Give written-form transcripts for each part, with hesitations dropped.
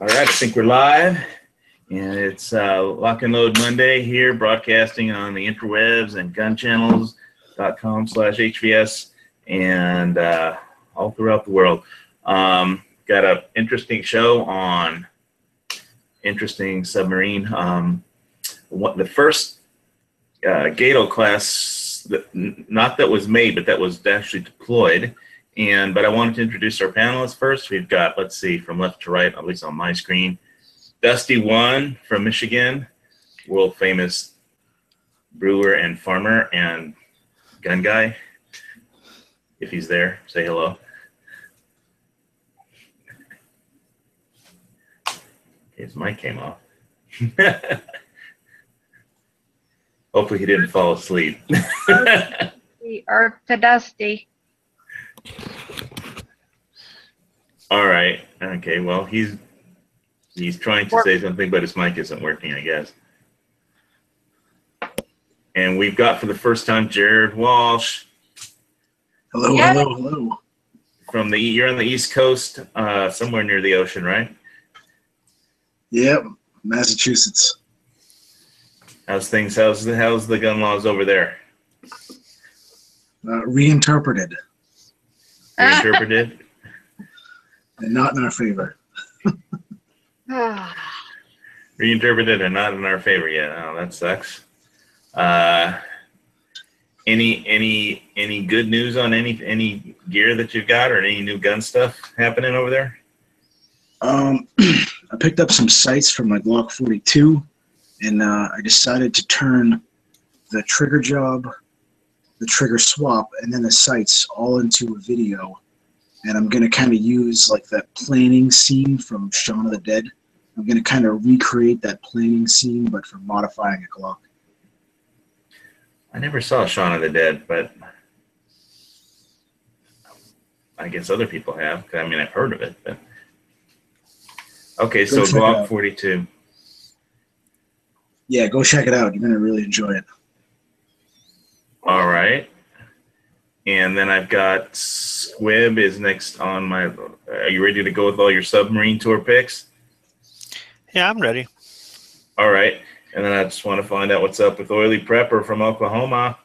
All right, I think we're live, and it's Lock and Load Monday here, broadcasting on the interwebs and gunchannels.com/HVS and all throughout the world. Got an interesting show on interesting submarine. The first Gato class, not that was made, but that was actually deployed. But I wanted to introduce our panelists first. We've got, let's see, from left to right, at least on my screen, Dusty One from Michigan, world famous brewer and farmer and gun guy. If he's there, say hello. His mic came off. Hopefully he didn't fall asleep. Earth to Dusty. All right. Okay. Well, he's trying to say something, but his mic isn't working, I guess. And we've got for the first time Jared Walsh. Hello, hello, hello. You're on the East Coast, somewhere near the ocean, right? Yep, Massachusetts. How's things? How's the gun laws over there? Reinterpreted. Reinterpreted? And not in our favor. Reinterpreted and not in our favor yet. Oh, that sucks. Any good news on any gear that you've got or any new gun stuff happening over there? I picked up some sights from my Glock 42, and I decided to turn the trigger job, the trigger swap, and then the sights all into a video. And I'm going to kind of use like that planning scene from Shaun of the Dead. I'm going to kind of recreate that planning scene, but for modifying a Glock. I never saw Shaun of the Dead, but I guess other people have. I mean, I've heard of it. But okay, so Glock 42. Yeah, go check it out. You're going to really enjoy it. All right. And then I've got Squib is next on my. Are you ready to go with all your submarine tour picks? Yeah, I'm ready. All right. And then I just want to find out what's up with Oily Prepper from Oklahoma.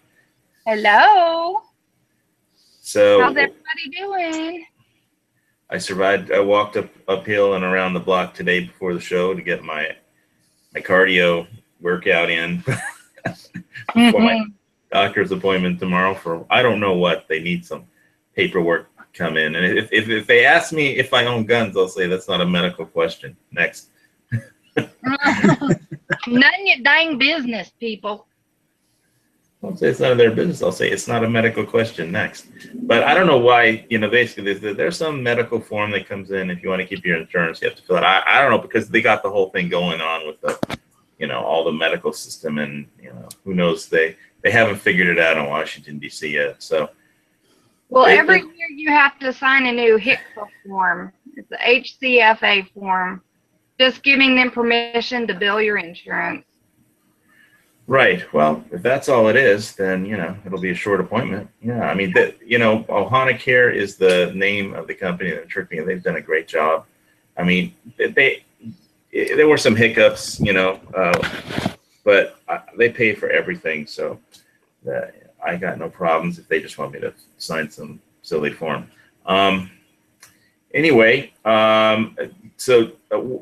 Hello. So how's everybody doing? I survived. I walked uphill and around the block today before the show to get my cardio workout in for my doctor's appointment tomorrow for I don't know what. They need some paperwork come in. And if they ask me if I own guns, I'll say that's not a medical question. Next. None of your dang business, people. I'll say it's none of their business. I'll say it's not a medical question. Next. But I don't know why, basically there's some medical form that comes in. If you want to keep your insurance, you have to fill it. I don't know, because they got the whole thing going on with the, all the medical system, and, who knows, they haven't figured it out in Washington, D.C. yet. So. Well, every year you have to sign a new HICFA form. It's the HCFA form. Just giving them permission to bill your insurance. Right. Well, if that's all it is, then, it'll be a short appointment. Yeah. I mean, Ohana Care is the name of the company that tricked me. They've done a great job. I mean, there were some hiccups, but they pay for everything. So I got no problems if they just want me to sign some silly form. Anyway, so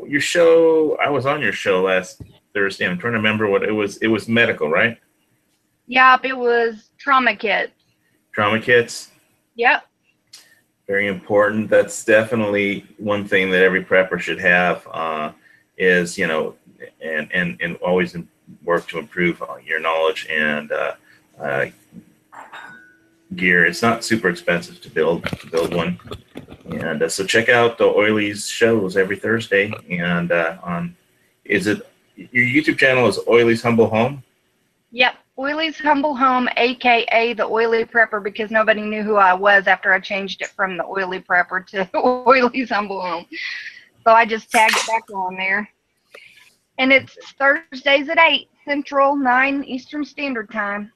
your show, I was on your show last Thursday. I'm trying to remember what it was. It was medical, right? Yep, it was trauma kits. Trauma kits? Yep. Very important. That's definitely one thing that every prepper should have, is, and always work to improve your knowledge and gear. It's not super expensive to build one. And so check out the Oily's shows every Thursday. And is it your YouTube channel is Oily's Humble Home? Yep, Oily's Humble Home, aka the Oily Prepper, because nobody knew who I was after I changed it from the Oily Prepper to Oily's Humble Home. So I just tagged it back on there. And it's Thursdays at 8 Central, 9 Eastern Standard Time.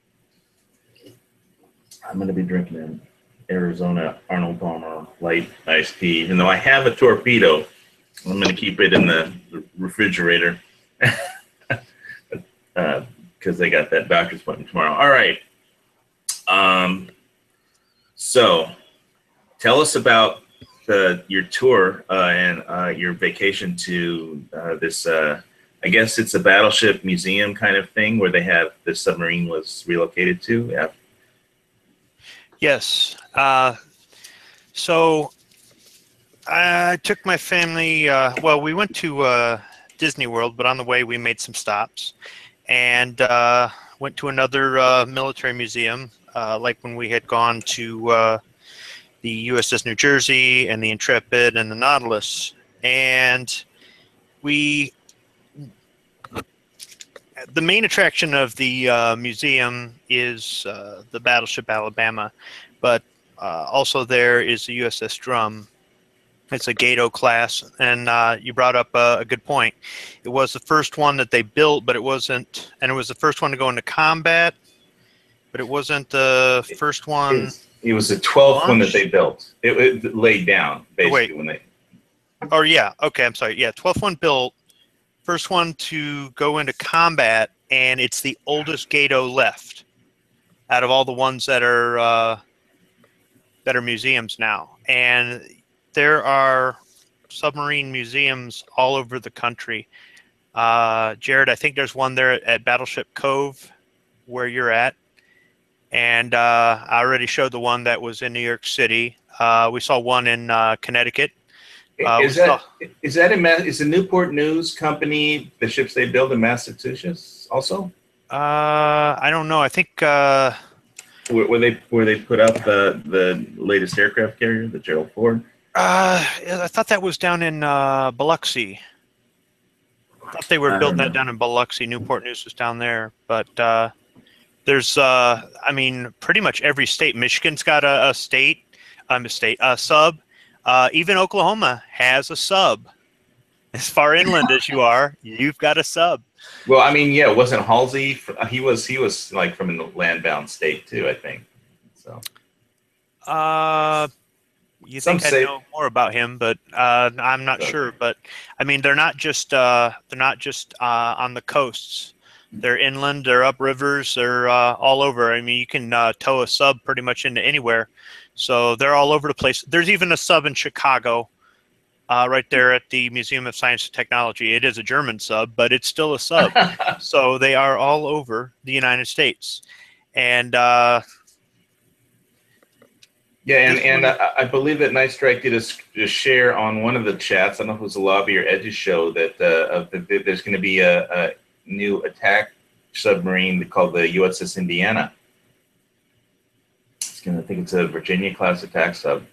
I'm going to be drinking an Arizona Arnold Palmer light iced tea, even though I have a torpedo. I'm going to keep it in the refrigerator because they got that doctor's appointment tomorrow. All right. So tell us about your tour and your vacation to this. I guess it's a battleship museum kind of thing where they have the submarine was relocated to. Yeah. Yes. So I took my family. Well, we went to Disney World, but on the way we made some stops and went to another military museum, like when we had gone to the USS New Jersey and the Intrepid and the Nautilus. And the main attraction of the museum is the battleship Alabama, but also there is the USS Drum. It's a Gato class, and you brought up a good point. It was the first one that they built, but it wasn't, and it was the first one to go into combat, but it wasn't the first one. It was the 12th one that launched? they built. It laid down basically when they. Oh yeah, okay, I'm sorry. Yeah, 12th one built, first one to go into combat, and it's the oldest Gato left out of all the ones that are museums now. And there are submarine museums all over the country. Jared, I think there's one there at Battleship Cove where you're at. And I already showed the one that was in New York City. We saw one in Connecticut. Is the Newport News Company the ships they build in Massachusetts also? I don't know. I think Where they put up the latest aircraft carrier, the Gerald Ford. I thought that was down in Biloxi. I thought they were building that down in Biloxi. Newport News was down there, but there's I mean, pretty much every state. Michigan's got a sub. Even Oklahoma has a sub. As far inland as you are, you've got a sub. Well, I mean, yeah, wasn't Halsey? He was like from a land-bound state too, I think. So. You think I know more about him, but I'm not sure. But I mean, they're not just on the coasts. They're inland. They're up rivers. They're all over. I mean, you can tow a sub pretty much into anywhere. So they're all over the place. There's even a sub in Chicago, right there at the Museum of Science and Technology. It is a German sub, but it's still a sub. So they are all over the United States, and. Yeah, and I believe that Night Strike did a share on one of the chats. I don't know if it was the Lobby or Edge's show that there's going to be a new attack submarine called the USS Indiana. I think it's a Virginia class attack sub.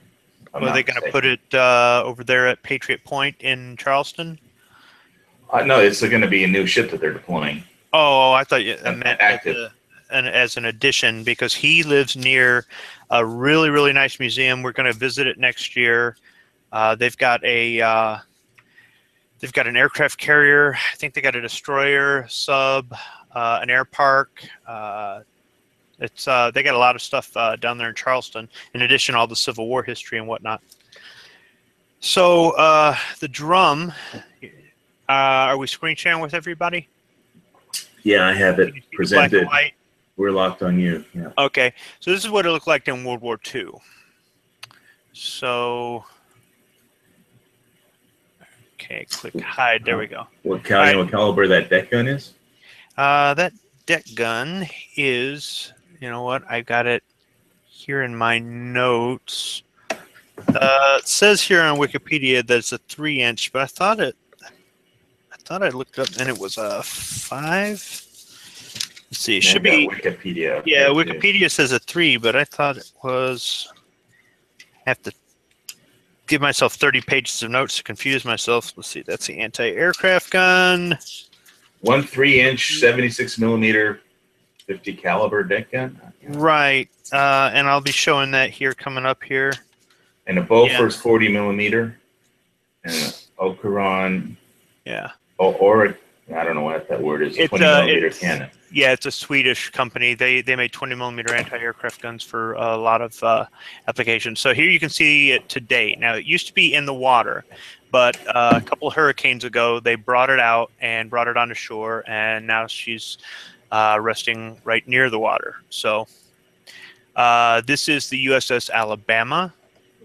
Are they going to put it over there at Patriot Point in Charleston? No, it's going to be a new ship that they're deploying. Oh, I thought you meant as an addition, because he lives near a really, really nice museum. We're going to visit it next year. They've got an aircraft carrier. I think they got a destroyer, sub, an air park. They got a lot of stuff down there in Charleston. In addition, all the Civil War history and whatnot. So the Drum. Are we screen sharing with everybody? Yeah, I have it presented. We're locked on you. Yeah. Okay, so this is what it looked like in World War II. So, okay, click hide. There we go. What caliber that deck gun is? That deck gun is, you know what? I got it here in my notes. It says here on Wikipedia that it's a 3-inch, but I thought I looked up and it was a 5. Let's see. It should be Wikipedia. Yeah, Wikipedia says a 3, but I thought it was. I have to give myself 30 pages of notes to confuse myself. Let's see. That's the anti-aircraft gun. 1 3-inch, 76 millimeter, 50 caliber deck gun. Right, and I'll be showing that here coming up here. And a Bofors 40 millimeter, and an Okuron. Yeah. Or I don't know what that word is. 20 millimeter cannon. Yeah, it's a Swedish company. They made 20 millimeter anti-aircraft guns for a lot of applications. So here you can see it to date. Now, it used to be in the water, But a couple of hurricanes ago, they brought it out and brought it onto shore, and now she's resting right near the water. So this is the USS Alabama,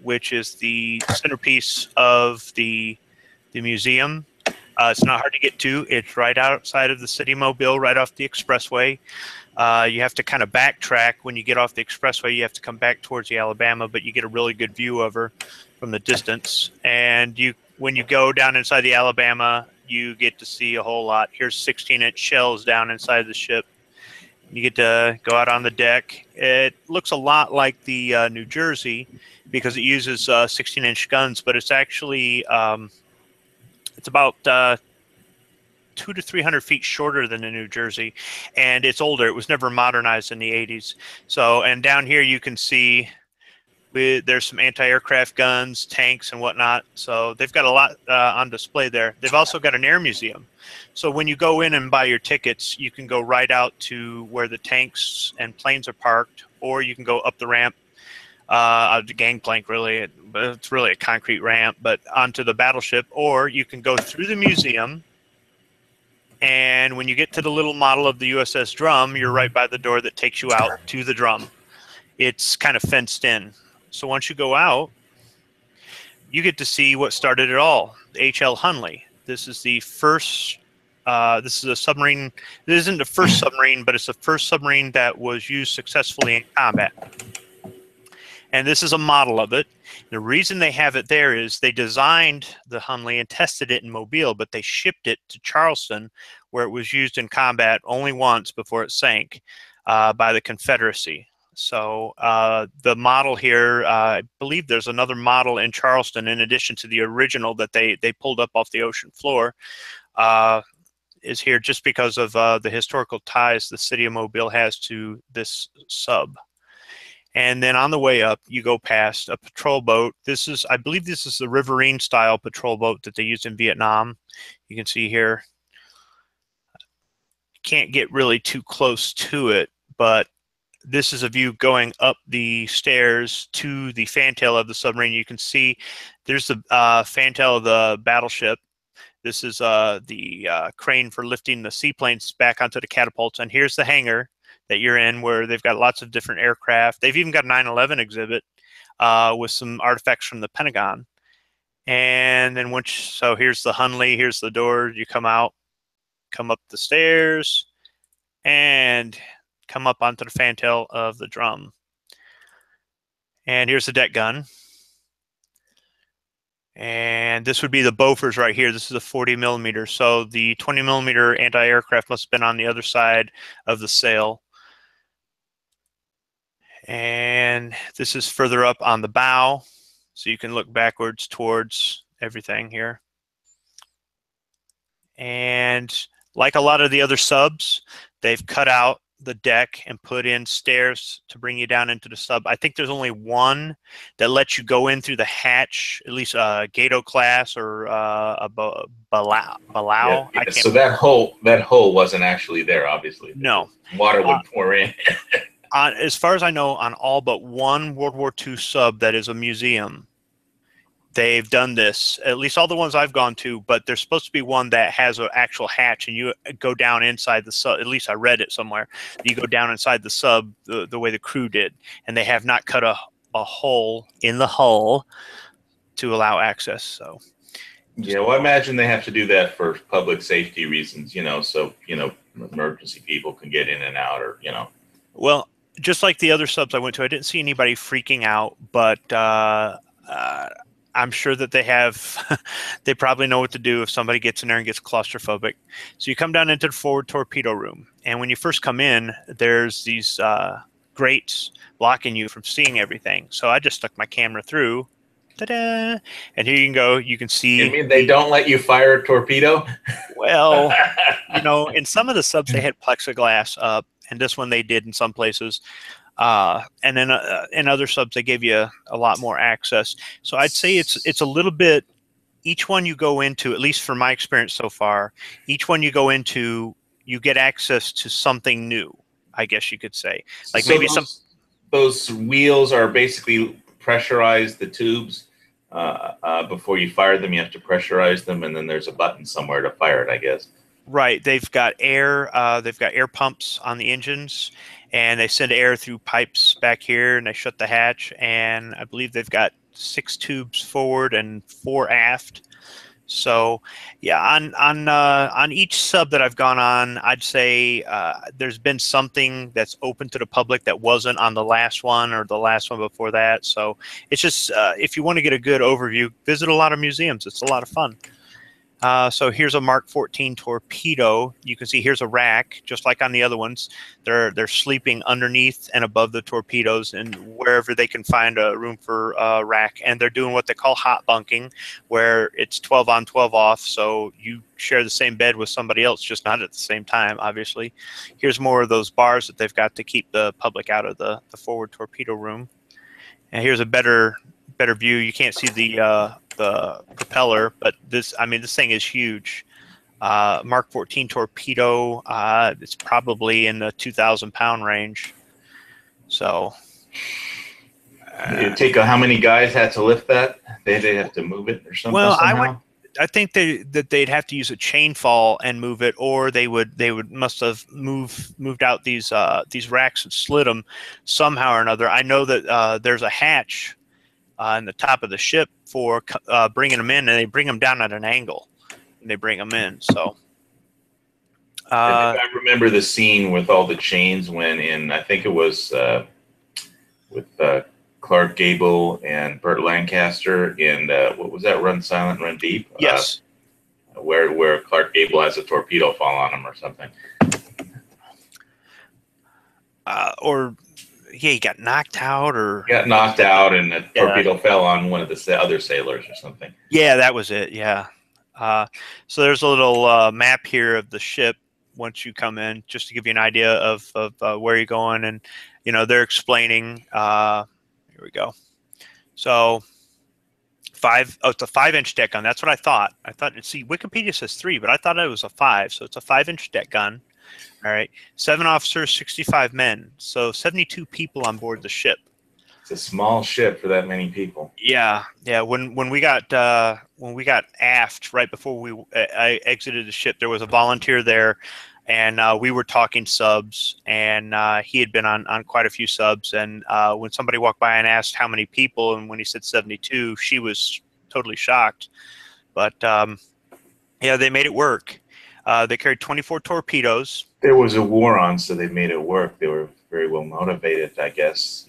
which is the centerpiece of the museum. It's not hard to get to. It's right outside of the city of Mobile, right off the expressway. You have to kind of backtrack when you get off the expressway. You have to come back towards the Alabama, but you get a really good view of her from the distance. And when you go down inside the Alabama, you get to see a whole lot. Here's 16-inch shells down inside the ship. You get to go out on the deck. It looks a lot like the New Jersey because it uses 16-inch guns, but it's actually it's about 200 to 300 feet shorter than the New Jersey, and it's older. It was never modernized in the 80s. So, and down here you can see there's some anti-aircraft guns, tanks, and whatnot. So they've got a lot on display there. They've also got an air museum. So when you go in and buy your tickets, you can go right out to where the tanks and planes are parked, or you can go up the ramp, the gangplank really, but it's really a concrete ramp, but onto the battleship, or you can go through the museum. And when you get to the little model of the USS Drum, you're right by the door that takes you out to the drum. It's kind of fenced in. So once you go out, you get to see what started it all, the H.L. Hunley. This is the first, this is a submarine. This isn't the first submarine, but it's the first submarine that was used successfully in combat. And this is a model of it. The reason they have it there is they designed the Hunley and tested it in Mobile, but they shipped it to Charleston, where it was used in combat only once before it sank by the Confederacy. So the model here, I believe there's another model in Charleston in addition to the original that they pulled up off the ocean floor, is here just because of the historical ties the city of Mobile has to this sub. And then on the way up, you go past a patrol boat. This is, I believe this is the Riverine style patrol boat that they used in Vietnam. You can see here. Can't get really too close to it, but this is a view going up the stairs to the fantail of the submarine. You can see there's the fantail of the battleship. This is the crane for lifting the seaplanes back onto the catapults. And here's the hangar that you're in, where they've got lots of different aircraft. They've even got a 9/11 exhibit with some artifacts from the Pentagon. And then so here's the Hunley, here's the door. You come out, come up the stairs, and come up onto the fantail of the drum. And here's the deck gun. And this would be the Bofors right here. This is a 40 millimeter. So the 20 millimeter anti-aircraft must have been on the other side of the sail. And this is further up on the bow. So you can look backwards towards everything here. And like a lot of the other subs, they've cut out the deck and put in stairs to bring you down into the sub. I think there's only one that lets you go in through the hatch, at least a Gato class or a Balau. Yeah. So that hole wasn't actually there, obviously. No. Water would pour in. As far as I know, on all but one World War II sub that is a museum, they've done this, at least all the ones I've gone to, but there's supposed to be one that has an actual hatch and you go down inside the sub. At least I read it somewhere. You go down inside the sub the way the crew did, and they have not cut a hole in the hull to allow access. So, yeah, well, I imagine they have to do that for public safety reasons, so, emergency people can get in and out or, Well, just like the other subs I went to, I didn't see anybody freaking out, but I'm sure that they probably know what to do if somebody gets in there and gets claustrophobic. So you come down into the forward torpedo room. And when you first come in, there's these grates blocking you from seeing everything. So I just stuck my camera through. Ta-da! And here you can go. You can see. You mean they don't let you fire a torpedo? Well, in some of the subs, they had plexiglass up. And this one they did in some places. And then in other subs, they gave you a lot more access. So I'd say it's a little bit, each one you go into, at least from my experience so far, each one you go into, you get access to something new, I guess you could say. Like so maybe those wheels are basically pressurized, the tubes, before you fire them, you have to pressurize them, and then there's a button somewhere to fire it, I guess. Right. They've got air. They've got air pumps on the engines, and they send air through pipes back here, and they shut the hatch. And I believe they've got 6 tubes forward and 4 aft. So, yeah, on each sub that I've gone on, I'd say there's been something that's open to the public that wasn't on the last one or the last one before that. So it's just if you want to get a good overview, visit a lot of museums. It's a lot of fun. So here's a Mark 14 torpedo. You can see here's a rack, just like on the other ones. They're sleeping underneath and above the torpedoes, and wherever they can find a room for a rack. And they're doing what they call hot bunking, where it's 12 on, 12 off. So you share the same bed with somebody else, just not at the same time, obviously. Here's more of those bars that they've got to keep the public out of the forward torpedo room. And here's a better view. You can't see the propeller, but this thing is huge. Mark 14 torpedo. It's probably in the 2,000-pound range. So, how many guys had to lift that? They have to move it or something. Well, somehow? I think they'd have to use a chain fall and move it, or they must have moved out these racks and slid them somehow or another. I know that there's a hatch in the top of the ship for bringing them in, and they bring them down at an angle, and they bring them in. So I remember the scene with all the chains when in, I think it was with Clark Gable and Burt Lancaster in what was that, Run Silent, Run Deep? Yes. Where Clark Gable has a torpedo fall on him or something. He got knocked out, or got knocked out, and the torpedo fell on one of the other sailors or something. Yeah, that was it. Yeah. So there's a little map here of the ship once you come in, just to give you an idea of where you're going, and they're explaining. Here we go. So it's a 5-inch deck gun. That's what I thought. See, Wikipedia says 3, but I thought it was a 5. So it's a 5-inch deck gun. All right, 7 officers, 65 men, so 72 people on board the ship. It's a small ship for that many people. Yeah. When we got aft right before I exited the ship, there was a volunteer there, and we were talking subs, and he had been on quite a few subs. And when somebody walked by and asked how many people, and when he said 72, she was totally shocked. But yeah, they made it work. They carried 24 torpedoes. There was a war on, so they made it work. They were very well motivated, I guess.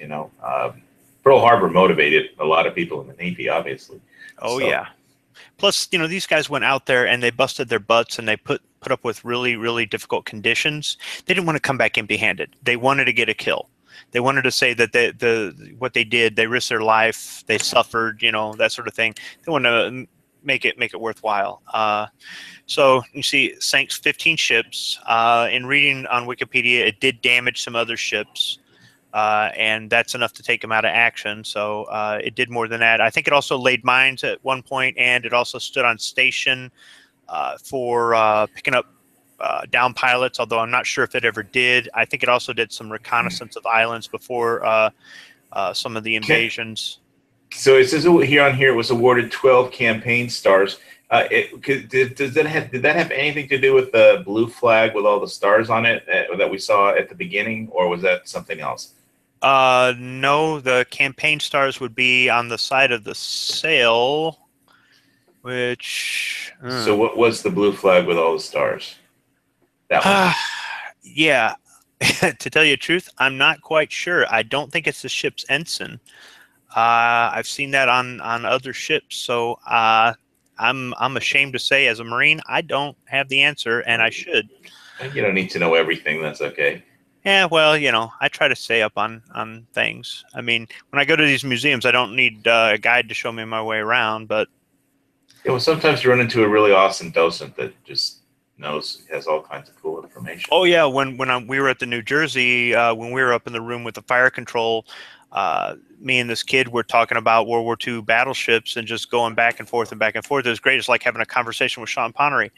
Pearl Harbor motivated a lot of people in the Navy, obviously. Oh, so. Yeah. Plus, these guys went out there and they busted their butts, and they put up with really, really difficult conditions. They didn't want to come back empty-handed. They wanted to get a kill. They wanted to say that what they did, they risked their life, they suffered, that sort of thing. They wanted to make it worthwhile. So you see, sank 15 ships. In reading on Wikipedia, it did damage some other ships, and that's enough to take them out of action. So it did more than that. I think it also laid mines at one point, and it also stood on station for picking up down pilots, although I'm not sure if it ever did. I think it also did some reconnaissance of islands before some of the invasions. So it says here it was awarded 12 campaign stars. Did that have anything to do with the blue flag with all the stars on it that we saw at the beginning, or was that something else? No, the campaign stars would be on the side of the sail, which... So what was the blue flag with all the stars? That one. Yeah. To tell you the truth, I'm not quite sure. I don't think it's the ship's ensign. I've seen that on other ships, so I'm ashamed to say, as a Marine, I don't have the answer, and I should. You don't need to know everything. That's okay. Yeah, well, I try to stay up on things. I mean, when I go to these museums, I don't need a guide to show me my way around, but... Yeah, well, sometimes you run into a really awesome docent that just has all kinds of cool information. Oh, yeah, when we were at the New Jersey, when we were up in the room with the fire control, me and this kid were talking about World War II battleships and just going back and forth and back and forth. It was great. It's like having a conversation with Sean Connery.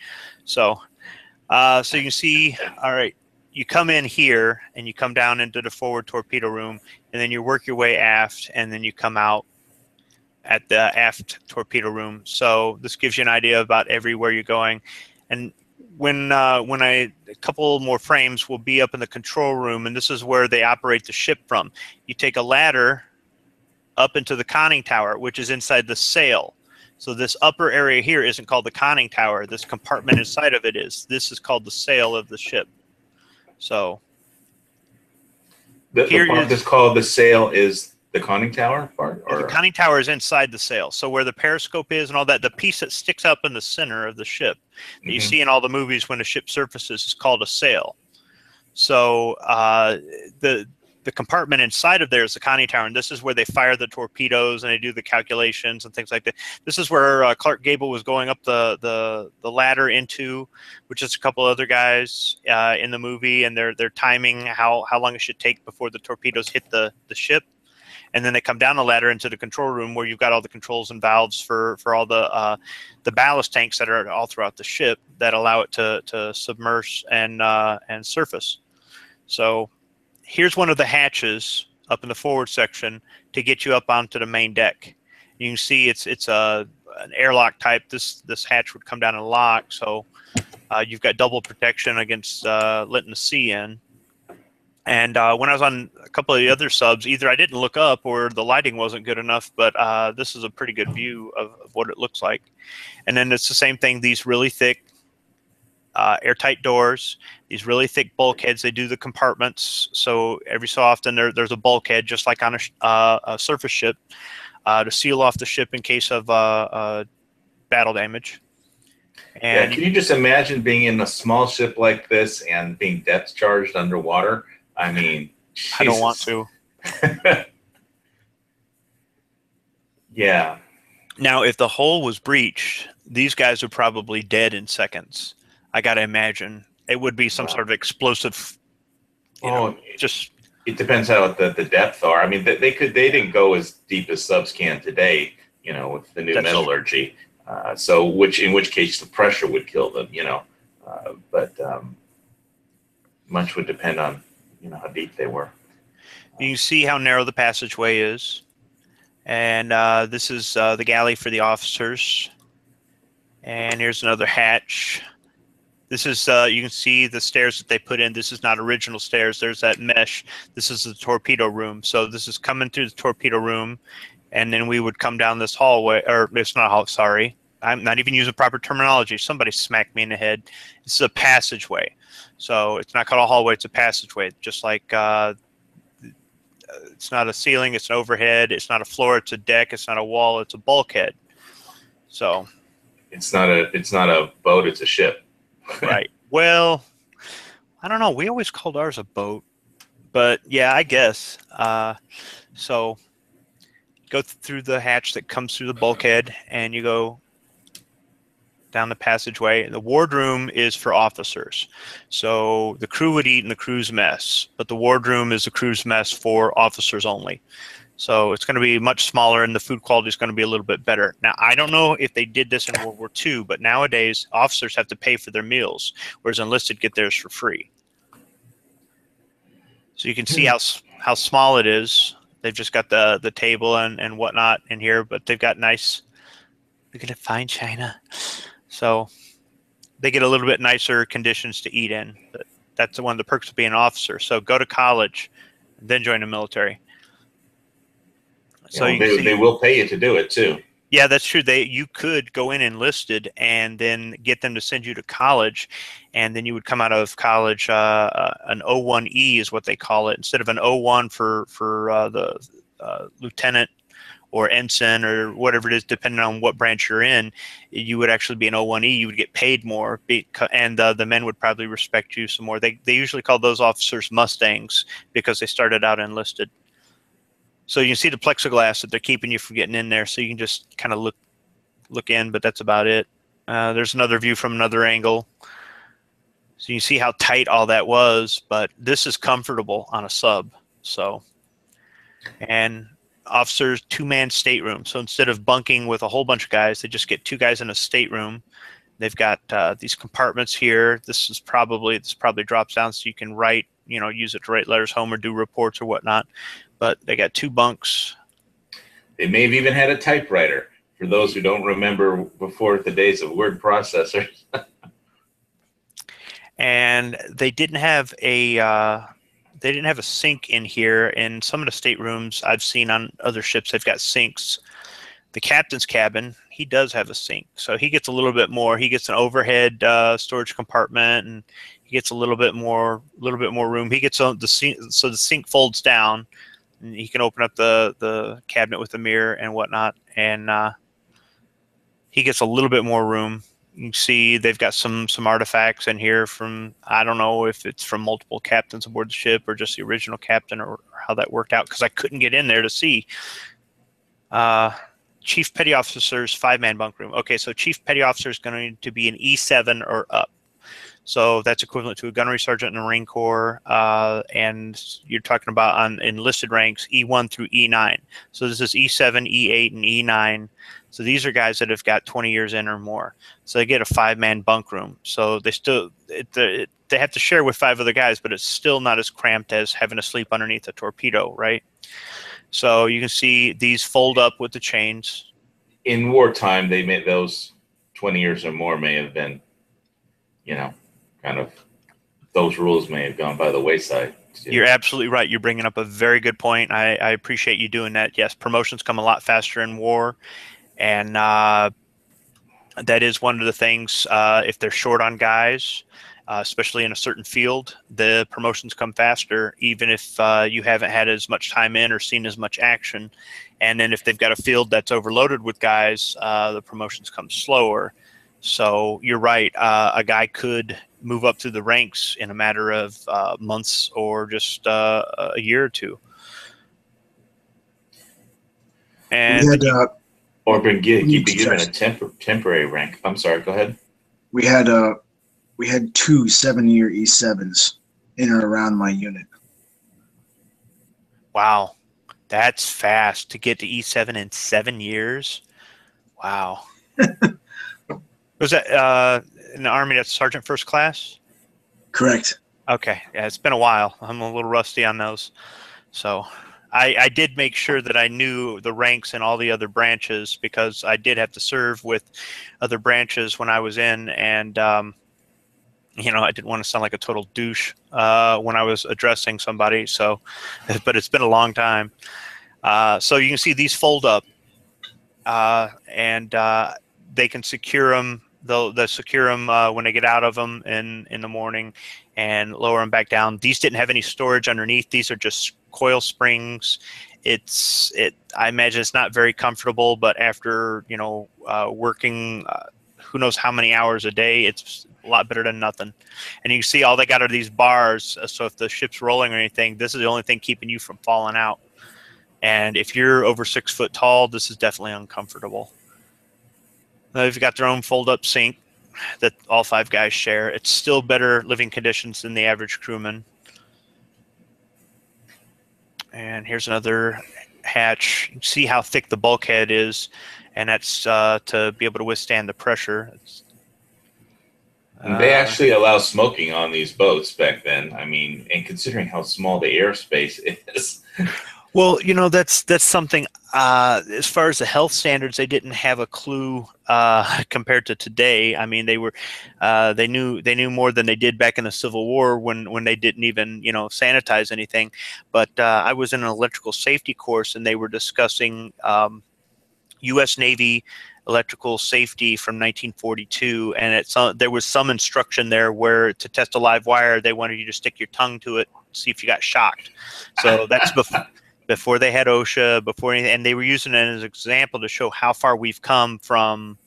So you can see, all right, you come in here and you come down into the forward torpedo room, and then you work your way aft, and then you come out. at the aft torpedo room. So this gives you an idea about everywhere you're going. And when a couple more frames will be up in the control room, and this is where they operate the ship from. You take a ladder up into the conning tower, which is inside the sail. So this upper area here isn't called the conning tower. This compartment inside of it is. This is called the sail of the ship. So the part that's called the sail is the conning tower part? Or? The conning tower is inside the sail. So where the periscope is and all that, the piece that sticks up in the center of the ship that you see in all the movies when a ship surfaces is called a sail. So the compartment inside of there is the conning tower, and this is where they fire the torpedoes and they do the calculations and things like that. This is where Clark Gable was going up the ladder into, which is a couple other guys in the movie, and they're timing how long it should take before the torpedoes hit the ship. And then they come down the ladder into the control room where you've got all the controls and valves for all the ballast tanks that are all throughout the ship that allow it to submerge and surface. So here's one of the hatches up in the forward section to get you up onto the main deck. You can see it's an airlock type. This hatch would come down and lock, so you've got double protection against letting the sea in. And when I was on a couple of the other subs, either I didn't look up or the lighting wasn't good enough, but this is a pretty good view of what it looks like. And then it's the same thing, these really thick airtight doors, these really thick bulkheads. They do the compartments, so every so often there's a bulkhead, just like on a surface ship, to seal off the ship in case of battle damage. And yeah, can you just imagine being in a small ship like this and being depth charged underwater? I mean, Jesus. I don't want to. Yeah. Now, if the hull was breached, these guys are probably dead in seconds. I got to imagine it would be some sort of explosive. Just it depends how the depth are. I mean, they didn't go as deep as subs can today. With the new metallurgy. So in which case the pressure would kill them. But much would depend on how deep they were. You can see how narrow the passageway is, and this is the galley for the officers. And here's another hatch. This is you can see the stairs that they put in. This is not original stairs. There's that mesh. This is the torpedo room. So this is coming through the torpedo room, and then we would come down this hallway. Or it's not a hall. Sorry, I'm not even using proper terminology. Somebody smacked me in the head. This is a passageway. So it's not called a hallway, it's a passageway. Just like it's not a ceiling, it's an overhead. It's not a floor, it's a deck. It's not a wall, it's a bulkhead. So it's not a boat, it's a ship. Right. Well, I don't know. We always called ours a boat, but yeah, I guess. So go through the hatch that comes through the bulkhead, and you go down the passageway. The wardroom is for officers. So the crew would eat in the crew's mess, but the wardroom is the crew's mess for officers only. So it's going to be much smaller, and the food quality is going to be a little bit better. Now, I don't know if they did this in World War II, but nowadays officers have to pay for their meals, whereas enlisted get theirs for free. So you can see how small it is. They've just got the table and whatnot in here, but they've got nice, look at it, fine china. So they get a little bit nicer conditions to eat in. But that's one of the perks of being an officer. So go to college, and then join the military. So they will pay you to do it too. Yeah, that's true. You could go in enlisted and then get them to send you to college, and then you would come out of college an O1E is what they call it, instead of an O1 for the lieutenant or ensign or whatever it is, depending on what branch you're in. You would actually be an O1E. You would get paid more, and the men would probably respect you some more. They usually call those officers Mustangs because they started out enlisted. So you can see the plexiglass that they're keeping you from getting in there, so you can just kind of look in, but that's about it. There's another view from another angle. So you can see how tight all that was, but this is comfortable on a sub. So, and officers, 2-man stateroom. So instead of bunking with a whole bunch of guys, they just get 2 guys in a stateroom. They've got these compartments here. This probably drops down so you can write, use it to write letters home or do reports or whatnot. But they got 2 bunks. They may have even had a typewriter, for those who don't remember before the days of word processors. And they didn't have a sink in here. In some of the staterooms I've seen on other ships, they've got sinks. The captain's cabin, he does have a sink, so he gets a little bit more. He gets an overhead storage compartment, and he gets a little bit more room. He gets on the sink, so the sink folds down, and he can open up the cabinet with a mirror and whatnot, and he gets a little bit more room. You can see they've got some artifacts in here from, I don't know if it's from multiple captains aboard the ship or just the original captain, or how that worked out, because I couldn't get in there to see. Chief Petty Officer's 5-man bunk room. Okay, so Chief Petty Officer is going to be an E7 or up. So that's equivalent to a gunnery sergeant in the Marine Corps, and you're talking about on enlisted ranks E1 through E9. So this is E7, E8, and E9. So these are guys that have got 20 years in or more. So they get a 5-man bunk room. So they still they have to share with 5 other guys, but it's still not as cramped as having to sleep underneath a torpedo, right? So you can see these fold up with the chains. In wartime, they made those 20 years or more may have been, kind of, those rules may have gone by the wayside. You're absolutely right. You're bringing up a very good point. I appreciate you doing that. Yes, promotions come a lot faster in war, and that is one of the things. If they're short on guys, especially in a certain field, the promotions come faster, even if you haven't had as much time in or seen as much action. And then if they've got a field that's overloaded with guys, the promotions come slower. So you're right. A guy could move up through the ranks in a matter of months or just a year or two. And or be given a temporary rank. I'm sorry. Go ahead. We had 2 7-year E7s in or around my unit. Wow, that's fast to get to E7 in 7 years. Wow. Was that in the Army? That's Sergeant First Class? Correct. Okay, yeah, it's been a while. I'm a little rusty on those. So I did make sure that I knew the ranks in all the other branches, because I did have to serve with other branches when I was in, and I didn't want to sound like a total douche when I was addressing somebody. So, but it's been a long time. So you can see these fold up, and they can secure them. They'll secure them when they get out of them in the morning, and lower them back down. These didn't have any storage underneath. These are just coil springs. I imagine it's not very comfortable, but after working who knows how many hours a day, it's a lot better than nothing. And you can see all they got are these bars. So if the ship's rolling or anything, this is the only thing keeping you from falling out. And if you're over 6 foot tall, this is definitely uncomfortable. They've got their own fold-up sink that all 5 guys share. It's still better living conditions than the average crewman. And here's another hatch. You can see how thick the bulkhead is, and that's to be able to withstand the pressure. They actually allow smoking on these boats back then. I mean, and considering how small the airspace is. Well, that's something. As far as the health standards, they didn't have a clue compared to today. I mean, they knew more than they did back in the Civil War when they didn't even sanitize anything. But I was in an electrical safety course, and they were discussing U.S. Navy electrical safety from 1942, and there was some instruction there where to test a live wire, they wanted you to stick your tongue to it, see if you got shocked. So that's before they had OSHA, before anything, and they were using it as an example to show how far we've come from,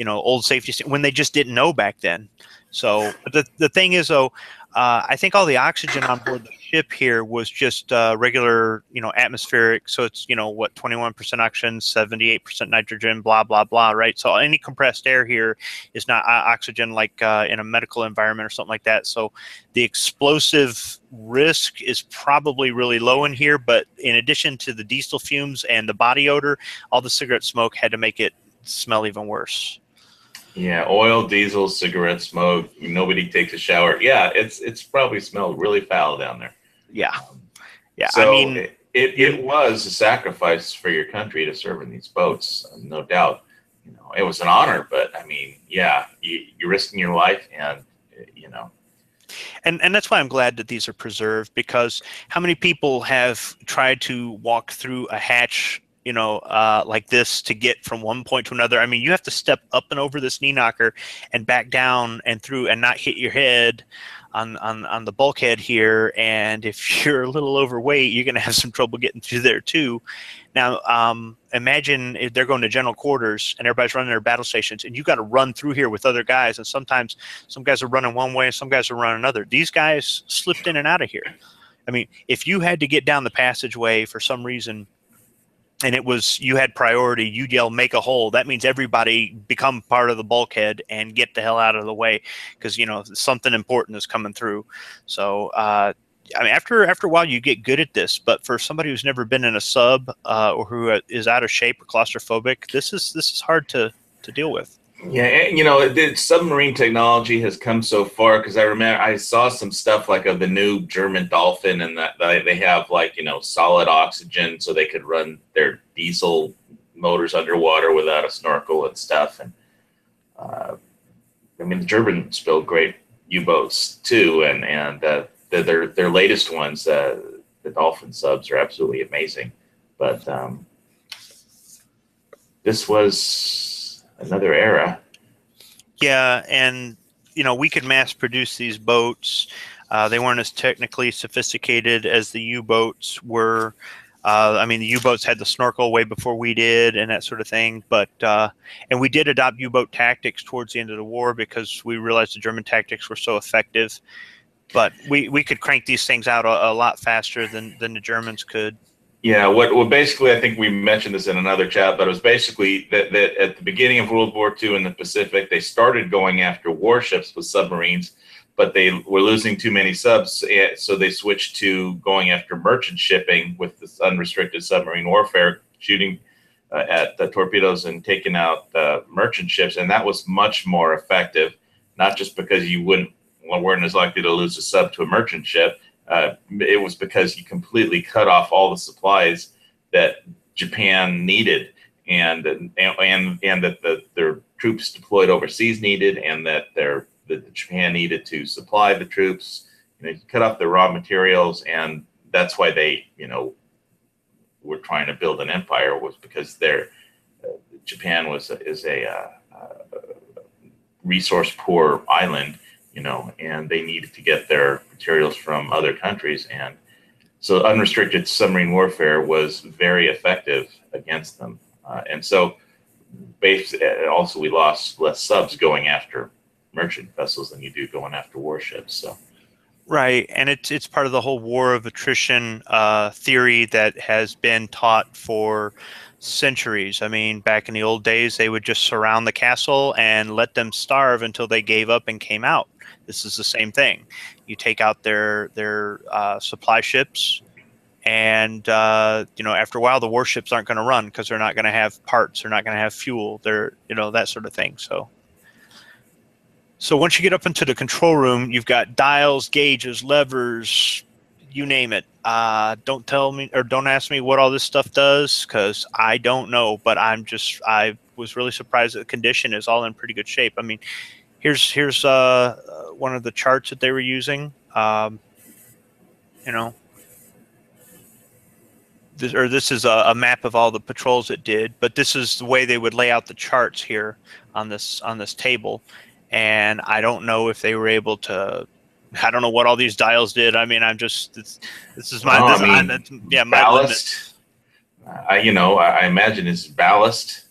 old safety when they just didn't know back then. So the thing is, though, I think all the oxygen on board the ship here was just regular, atmospheric. So it's 21% oxygen, 78% nitrogen, blah blah blah, right? So any compressed air here is not oxygen like in a medical environment or something like that. So the explosive risk is probably really low in here. But in addition to the diesel fumes and the body odor, all the cigarette smoke had to make it smell even worse. Yeah, oil, diesel, cigarette smoke. Nobody takes a shower. Yeah, it's probably smelled really foul down there. Yeah, yeah. So I mean, It was a sacrifice for your country to serve in these boats, no doubt. You know, it was an honor, but I mean, yeah, you're risking your life, and you know. And that's why I'm glad that these are preserved, because how many people have tried to walk through a hatch, you know, like this to get from one point to another? I mean, you have to step up and over this knee knocker and back down and through and not hit your head on the bulkhead here. And if you're a little overweight, you're going to have some trouble getting through there too. Now, imagine if they're going to general quarters and everybody's running their battle stations, and you got to run through here with other guys. And sometimes some guys are running one way and some guys are running another. These guys slipped in and out of here. I mean, if you had to get down the passageway for some reason, and it was, you had priority, you'd yell, make a hole. That means everybody become part of the bulkhead and get the hell out of the way, because, you know, something important is coming through. So, I mean, after a while, you get good at this. But for somebody who's never been in a sub or who is out of shape or claustrophobic, this is hard to deal with. Yeah, and, you know, the submarine technology has come so far, because I remember I saw some stuff like of the new German Dolphin, and that they have, like, you know, solid oxygen so they could run their diesel motors underwater without a snorkel and stuff. And I mean, the Germans build great U-boats too, and their latest ones, the Dolphin subs, are absolutely amazing. But this was another era. Yeah, and you know, we could mass produce these boats. They weren't as technically sophisticated as the U-boats were. I mean, the U-boats had the snorkel way before we did and that sort of thing. But and we did adopt U-boat tactics towards the end of the war because we realized the German tactics were so effective. But we could crank these things out a lot faster than the Germans could. Yeah, what basically, I think we mentioned this in another chat, but it was basically that at the beginning of World War II in the Pacific, they started going after warships with submarines, but they were losing too many subs, so they switched to going after merchant shipping with this unrestricted submarine warfare, shooting at the torpedoes and taking out merchant ships, and that was much more effective, not just because you weren't as likely to lose a sub to a merchant ship. It was because you completely cut off all the supplies that Japan needed, and that their troops deployed overseas needed, and that Japan needed to supply the troops. You know, you cut off the raw materials, and that's why they, you know, were trying to build an empire, was because Japan is a resource poor island. You know, and they needed to get their materials from other countries. And so unrestricted submarine warfare was very effective against them. And so also we lost less subs going after merchant vessels than you do going after warships. So. Right, and it's part of the whole war of attrition theory that has been taught for centuries. I mean, back in the old days, they would just surround the castle and let them starve until they gave up and came out. This is the same thing. You take out their supply ships, and you know, after a while, the warships aren't going to run because they're not going to have parts, they're not going to have fuel, they're, you know, that sort of thing. So once you get up into the control room, you've got dials, gauges, levers, you name it. Don't tell me, or don't ask me what all this stuff does, because I don't know. But I was really surprised that the condition is all in pretty good shape. I mean, here's one of the charts that they were using. You know, this is a map of all the patrols it did, but this is the way they would lay out the charts here on this table. And I don't know if they were able to. I don't know what all these dials did. I mean, this is my my ballast. I imagine it's ballast.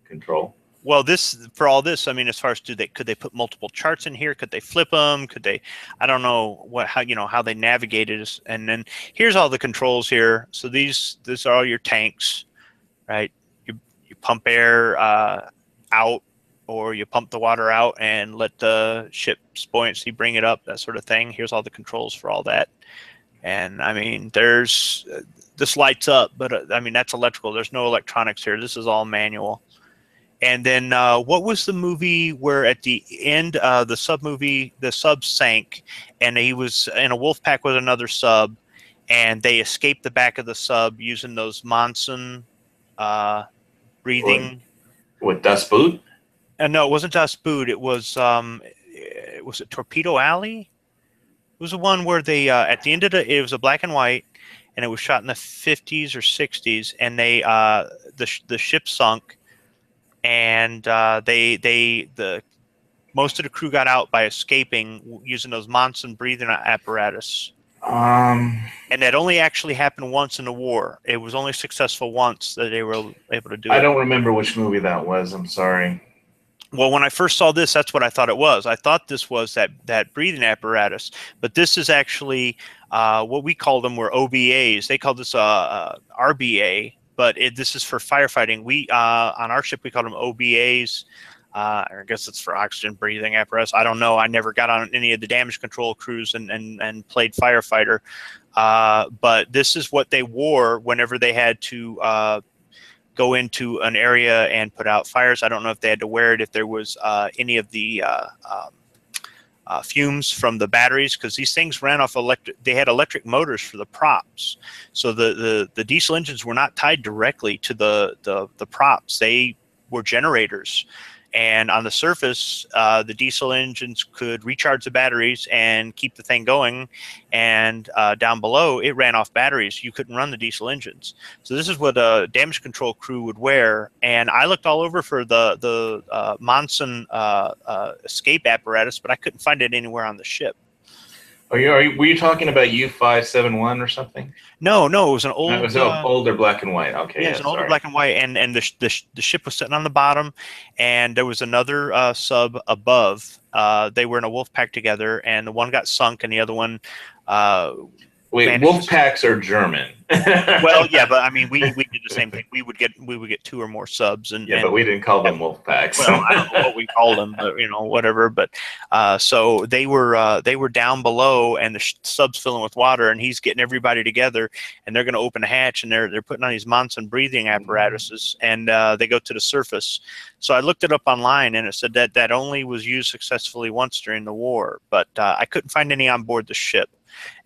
Control. Well, for all this, I mean, as far as could they put multiple charts in here? Could they flip them? Could they? I don't know how they navigated. And then here's all the controls here. So these are all your tanks, right? You pump air out, or you pump the water out and let the ship's buoyancy bring it up, that sort of thing. Here's all the controls for all that. And I mean, this lights up, but I mean, that's electrical. There's no electronics here. This is all manual. And then what was the movie where at the end, the sub sank, and he was in a wolf pack with another sub, and they escaped the back of the sub using those Monson breathing. With dust boot? No, it wasn't Das Boot. It was it Torpedo Alley? It was the one where they at the end of it was a black and white, and it was shot in the 50s or 60s, and they the ship sunk, and the most of the crew got out by escaping using those Monson breathing apparatus. And that only actually happened once in the war. It was only successful once that they were able to do it. I don't remember which movie that was. I'm sorry. Well, when I first saw this, that's what I thought it was. I thought this was that breathing apparatus, but this is actually what we call them were OBAs. They call this RBA, but this is for firefighting. We on our ship we call them OBAs. I guess it's for oxygen breathing apparatus. I don't know. I never got on any of the damage control crews and played firefighter. But this is what they wore whenever they had to go into an area and put out fires. I don't know if they had to wear it if there was any of the fumes from the batteries, because these things ran off electric. They had electric motors for the props, so the diesel engines were not tied directly to the props. They were generators. And on the surface, the diesel engines could recharge the batteries and keep the thing going. And down below, it ran off batteries. You couldn't run the diesel engines. So this is what a damage control crew would wear. And I looked all over for the Monson escape apparatus, but I couldn't find it anywhere on the ship. Were you talking about U-571 or something? No, it was an old. It was older black and white. Okay. Yeah, it was an older black and white, and the ship was sitting on the bottom, and there was another sub above. They were in a wolf pack together, and the one got sunk, and the other one. Wait, wolf packs are German. Well, yeah, but I mean, we did the same thing. We would get 2 or more subs, and but we didn't call them wolf packs. Well, I don't know what we called them, but whatever. But so they were down below, and the sub's filling with water, and he's getting everybody together, and they're going to open a hatch, and they're putting on these Monson breathing apparatuses, and they go to the surface. So I looked it up online, and it said that only was used successfully once during the war, but I couldn't find any on board the ship.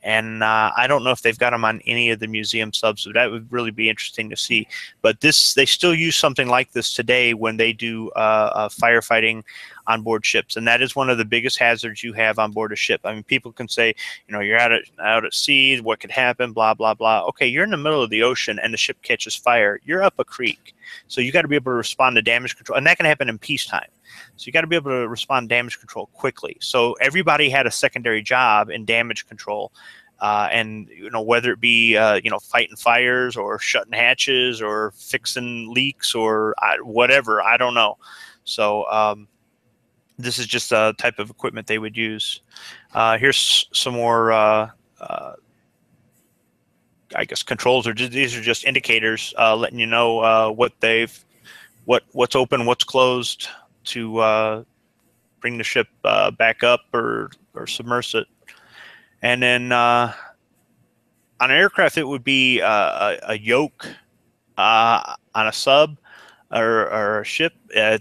And I don't know if they've got them on any of the museum subs, so that would really be interesting to see. But they still use something like this today when they do firefighting on board ships, and that is one of the biggest hazards you have on board a ship. I mean, people can say, you're out at sea, what could happen, blah blah blah. Okay, you're in the middle of the ocean and the ship catches fire. You're up a creek, so you got to be able to respond to damage control, and that can happen in peacetime. So you got to be able to respond to damage control quickly. So everybody had a secondary job in damage control, and whether it be fighting fires or shutting hatches or fixing leaks or whatever, I don't know. So this is just a type of equipment they would use. Here's some more. I guess controls these are just indicators letting you know what's open, what's closed, to bring the ship back up or submerge it. And then on an aircraft, it would be a yoke on a sub or a ship. I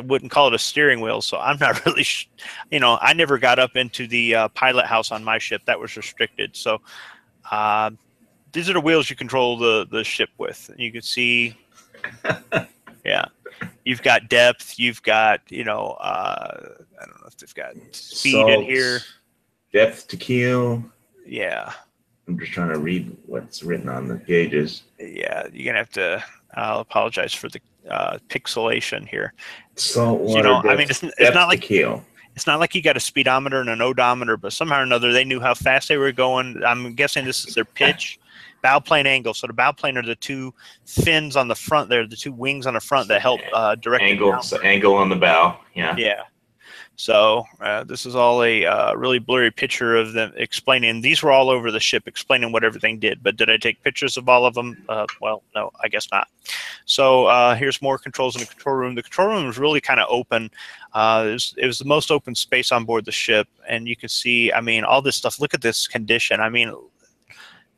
wouldn't call it a steering wheel, so I'm not really I never got up into the pilot house on my ship. That was restricted. So these are the wheels you control the ship with. You can see, yeah. You've got depth. You've got, I don't know if they've got speed in here. Depth to keel. Yeah. I'm just trying to read what's written on the gauges. Yeah, you're gonna have to. I'll apologize for the pixelation here. Salt water. I mean, it's not like keel. It's not like you got a speedometer and an odometer, but somehow or another they knew how fast they were going. I'm guessing this is their pitch. Bow plane angle. So the bow plane are the 2 fins on the front there, the 2 wings on the front that help direct angle on the bow. Yeah. Yeah. So this is all a really blurry picture of them explaining. These were all over the ship explaining what everything did. But did I take pictures of all of them? Well, no, I guess not. So here's more controls in the control room. The control room was really kind of open. It was the most open space on board the ship. And you can see, I mean, all this stuff. Look at this condition. I mean,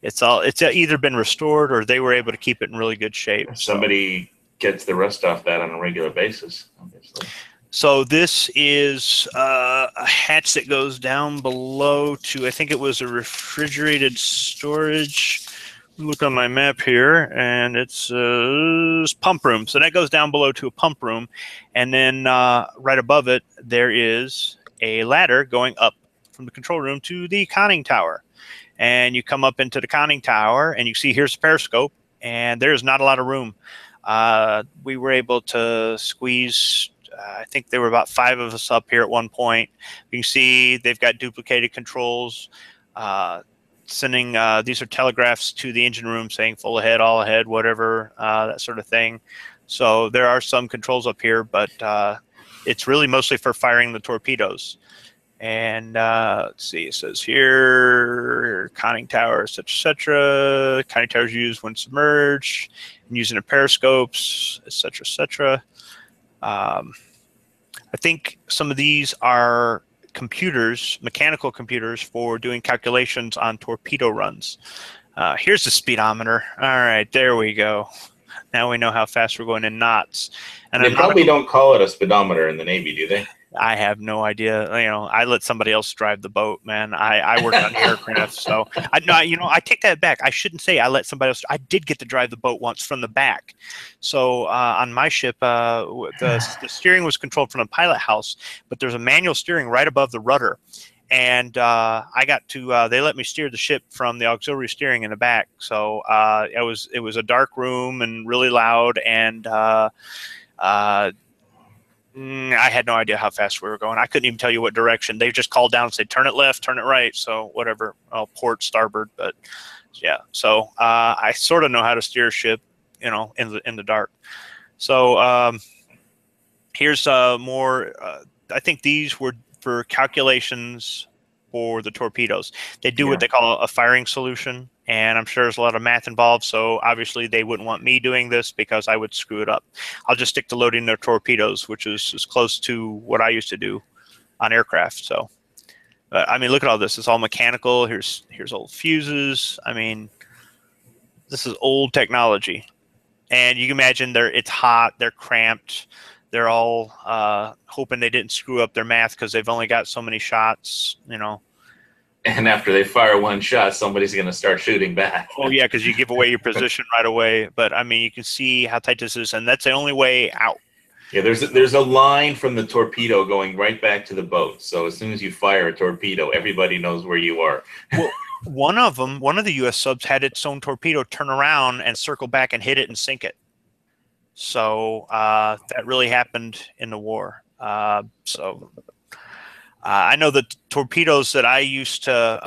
it's either been restored or they were able to keep it in really good shape. Somebody gets the rust off that on a regular basis, obviously. So this is a hatch that goes down below to, I think it was a refrigerated storage. Look on my map here, and it's pump room. So that goes down below to a pump room, and then right above it there is a ladder going up from the control room to the conning tower. And you come up into the conning tower, and you see here's the periscope, and there's not a lot of room. We were able to squeeze. I think there were about 5 of us up here at one point. You can see they've got duplicated controls. Sending these are telegraphs to the engine room saying full ahead, all ahead, whatever, that sort of thing. So there are some controls up here, but it's really mostly for firing the torpedoes. And let's see, it says here, conning tower, etc. Conning towers used when submerged, and using the periscopes, etc. I think some of these are computers, mechanical computers for doing calculations on torpedo runs. Here's the speedometer. All right, there we go. Now we know how fast we're going in knots. And they probably don't call it a speedometer in the Navy, do they? I have no idea. You know, I let somebody else drive the boat, man. I worked on aircraft, so I take that back. I shouldn't say I let somebody else. I did get to drive the boat once from the back. So on my ship, the steering was controlled from the pilot house, but there's a manual steering right above the rudder, and I got to. They let me steer the ship from the auxiliary steering in the back. So it was a dark room and really loud, and I had no idea how fast we were going. I couldn't even tell you what direction. They just called down and said, turn it left, turn it right. So whatever, port, starboard. But yeah, so I sort of know how to steer a ship, in the dark. So here's more. I think these were for calculations for the torpedoes. They do what they call a firing solution. And I'm sure there's a lot of math involved, so obviously they wouldn't want me doing this because I would screw it up. I'll just stick to loading their torpedoes, which is as close to what I used to do on aircraft. So, I mean, look at all this. It's all mechanical. Here's old fuses. I mean, this is old technology. And you can imagine it's hot, they're cramped. They're all hoping they didn't screw up their math because they've only got so many shots, And after they fire one shot, somebody's going to start shooting back. Oh, yeah, because you give away your position right away. But, I mean, you can see how tight this is, and that's the only way out. Yeah, there's a line from the torpedo going right back to the boat. So as soon as you fire a torpedo, everybody knows where you are. Well, one of the U.S. subs had its own torpedo turn around and circle back and hit it and sink it. So that really happened in the war. I know the torpedoes that I used to,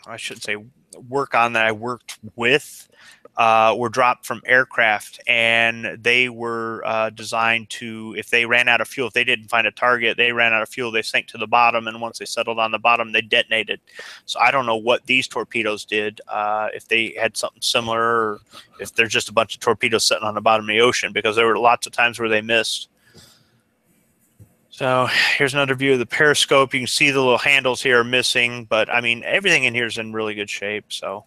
I shouldn't say work on, that I worked with, were dropped from aircraft, and they were designed to, if they ran out of fuel, if they didn't find a target, they ran out of fuel, they sank to the bottom, and once they settled on the bottom, they detonated. So I don't know what these torpedoes did, if they had something similar, or if there's just a bunch of torpedoes sitting on the bottom of the ocean, because there were lots of times where they missed. So here's another view of the periscope. You can see the little handles here are missing, but I mean, everything in here is in really good shape. So,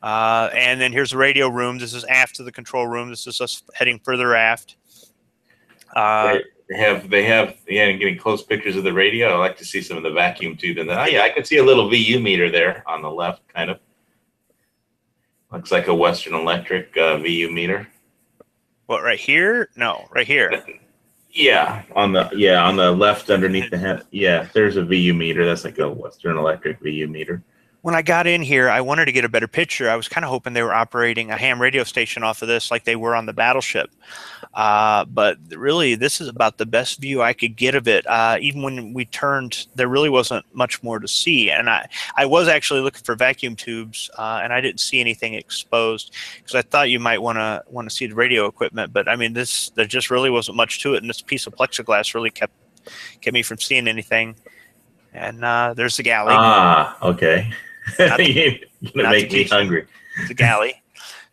and then here's the radio room. This is aft of the control room. This is us heading further aft. They have, getting close pictures of the radio. I like to see some of the vacuum tube in there. Oh, yeah, I can see a little VU meter there on the left, kind of. Looks like a Western Electric VU meter. What, right here? No, right here. Yeah, on the left underneath the head. Yeah, there's a VU meter. That's like a Western Electric VU meter. When I got in here, I wanted to get a better picture. I was kind of hoping they were operating a ham radio station off of this like they were on the battleship. But really, this is about the best view I could get of it. Even when we turned, there really wasn't much more to see. And I was actually looking for vacuum tubes, and I didn't see anything exposed because I thought you might want to see the radio equipment. But I mean, there just really wasn't much to it, and this piece of plexiglass really kept me from seeing anything. And there's the galley. Ah, okay. You're gonna make me hungry. It's a galley.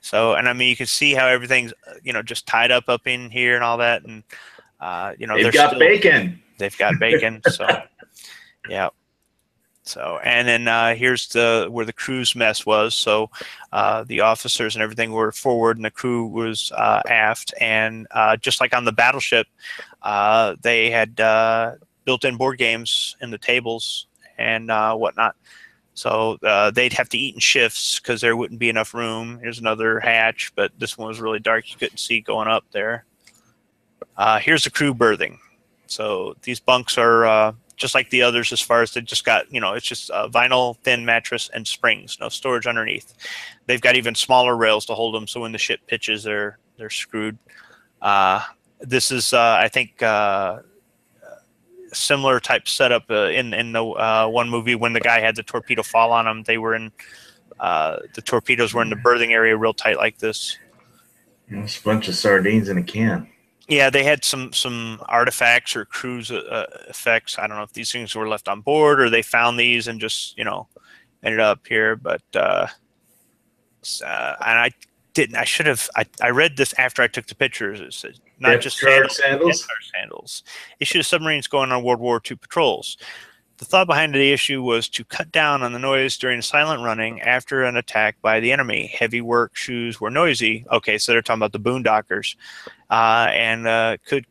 So, and I mean, you can see how everything's, just tied up in here and all that. And, they've got bacon. They've got bacon. So, yeah. So, and then here's where the crew's mess was. So the officers and everything were forward and the crew was aft. And just like on the battleship, they had built-in board games in the tables and whatnot. So they'd have to eat in shifts because there wouldn't be enough room. Here's another hatch, but this one was really dark. You couldn't see going up there. Here's the crew berthing. So these bunks are just like the others as far as they just got, it's just a vinyl thin mattress and springs, no storage underneath. They've got even smaller rails to hold them, so when the ship pitches, they're screwed. This is, I think, similar type setup in the one movie when the guy had the torpedo fall on him. They were in the torpedoes were in the berthing area real tight like this. It's a bunch of sardines in a can. Yeah, they had some artifacts or cruise effects. I don't know if these things were left on board or they found these and just ended up here. But and I didn't. I should have. I read this after I took the pictures. It said not just sandals. Sandals. Issue of submarines going on World War II patrols. The thought behind the issue was to cut down on the noise during silent running after an attack by the enemy. Heavy work shoes were noisy. Okay, so they're talking about the boondockers, and could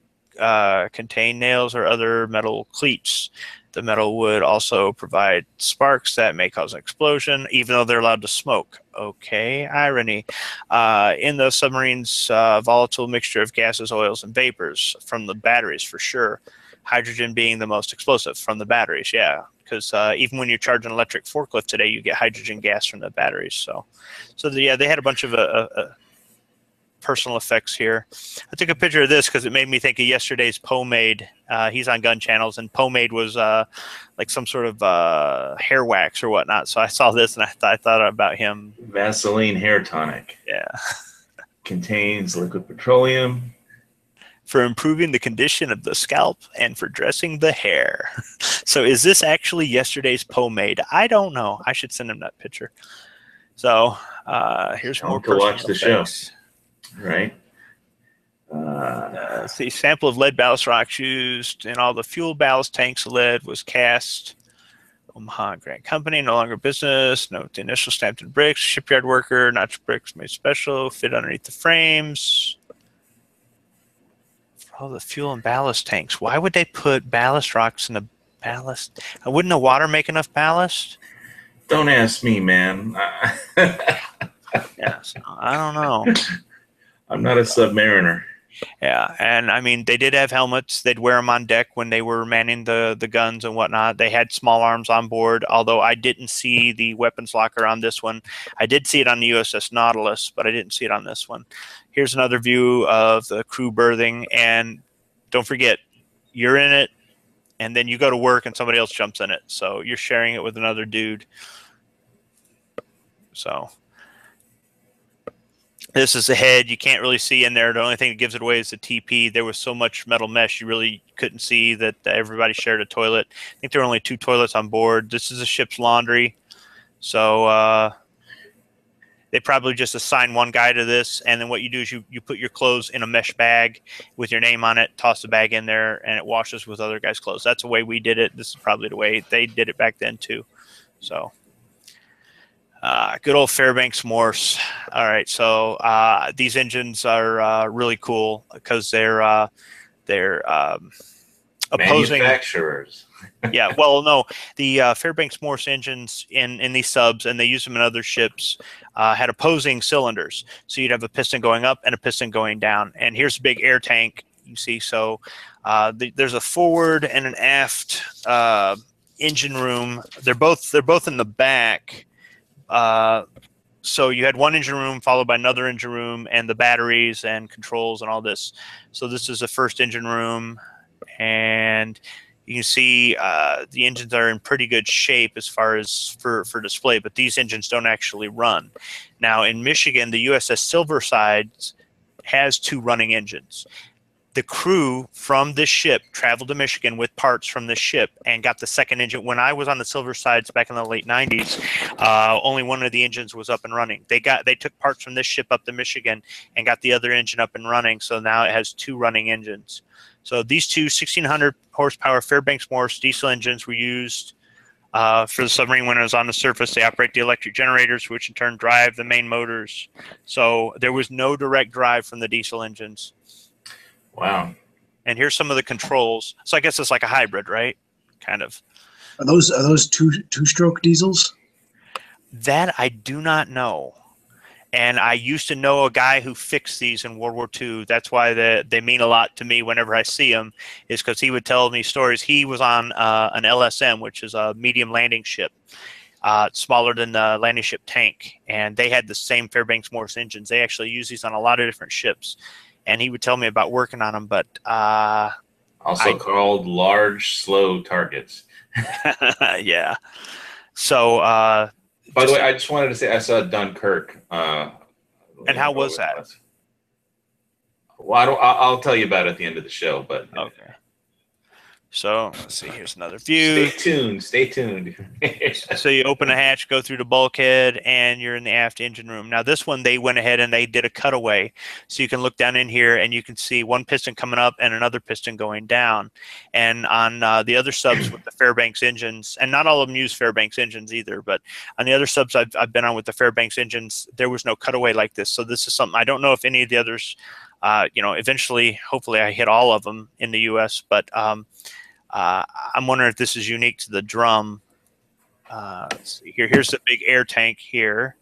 contain nails or other metal cleats. The metal would also provide sparks that may cause an explosion, even though they're allowed to smoke. Okay, irony. In the submarines, volatile mixture of gases, oils, and vapors from the batteries for sure. Hydrogen being the most explosive from the batteries, yeah. Because even when you charge an electric forklift today, you get hydrogen gas from the batteries. So yeah, they had a bunch of personal effects here. I took a picture of this because it made me think of yesterday's pomade. He's on Gun Channels, and pomade was like some sort of hair wax or whatnot. So I saw this, and I thought about him. Vaseline hair tonic. Yeah. Contains liquid petroleum. For improving the condition of the scalp and for dressing the hair. So is this actually yesterday's pomade? I don't know. I should send him that picture. So here's more to watch the effects. Show. Right. Let's see. Sample of lead ballast rocks used in all the fuel ballast tanks. Lead was cast. Omaha Grant Company, no longer business. Note the initial stamped in bricks. Shipyard worker, notch bricks made special. Fit underneath the frames. Oh, the fuel and ballast tanks. Why would they put ballast rocks in the ballast? Wouldn't the water make enough ballast? Don't ask me, man. Yeah, so I don't know. I'm not a submariner. Yeah, and I mean, they did have helmets. They'd wear them on deck when they were manning the guns and whatnot. They had small arms on board, although I didn't see the weapons locker on this one. I did see it on the USS Nautilus, but I didn't see it on this one. Here's another view of the crew berthing, and don't forget, you're in it, and then you go to work and somebody else jumps in it. So you're sharing it with another dude. So this is the head. You can't really see in there. The only thing that gives it away is the TP. There was so much metal mesh, you really couldn't see that everybody shared a toilet. I think there were only 2 toilets on board. This is a ship's laundry. So they probably just assign one guy to this, and then what you do is you put your clothes in a mesh bag with your name on it, toss the bag in there, and it washes with other guys' clothes. That's the way we did it. This is probably the way they did it back then too. So good old Fairbanks Morse. All right, so these engines are really cool because they're opposing manufacturers. Yeah, well, no, the Fairbanks Morse engines in these subs, and they use them in other ships, had opposing cylinders. So you'd have a piston going up and a piston going down. And here's a big air tank, you see. So there's a forward and an aft engine room. They're both in the back. So you had one engine room followed by another engine room and the batteries and controls and all this. So this is the first engine room, and you can see the engines are in pretty good shape as far as for display, but these engines don't actually run. Now in Michigan, the USS Silverside has 2 running engines. The crew from this ship traveled to Michigan with parts from this ship and got the second engine. When I was on the Silversides back in the late 90s, only one of the engines was up and running. They took parts from this ship up to Michigan and got the other engine up and running. So now it has 2 running engines. So these 2 1,600 horsepower Fairbanks Morse diesel engines were used For the submarine, when it was on the surface, they operate the electric generators, which in turn drive the main motors. So there was no direct drive from the diesel engines. Wow. And here's some of the controls. So I guess it's like a hybrid, right? Kind of. Are those two-stroke diesels? That I do not know. And I used to know a guy who fixed these in World War II. That's why they mean a lot to me whenever I see them, is because he would tell me stories. He was on an LSM, which is a medium landing ship, smaller than the landing ship tank. And they had the same Fairbanks Morse engines. They actually use these on a lot of different ships. And he would tell me about working on them. But also called large, slow targets. yeah. So by the way, I just wanted to say I saw Dunkirk. And how was that? Well, I'll tell you about it at the end of the show. But okay. So let's see. Here's another view. Stay tuned. Stay tuned. So you open a hatch, go through the bulkhead, and you're in the aft engine room. Now this one, they went ahead and they did a cutaway, so you can look down in here and you can see one piston coming up and another piston going down. And on the other subs with the Fairbanks engines, and not all of them use Fairbanks engines either, but on the other subs I've been on with the Fairbanks engines, there was no cutaway like this. So this is something I don't know if any of the others, eventually, hopefully, I hit all of them in the U.S., but I'm wondering if this is unique to the drum. Let's see here. Here's the big air tank here.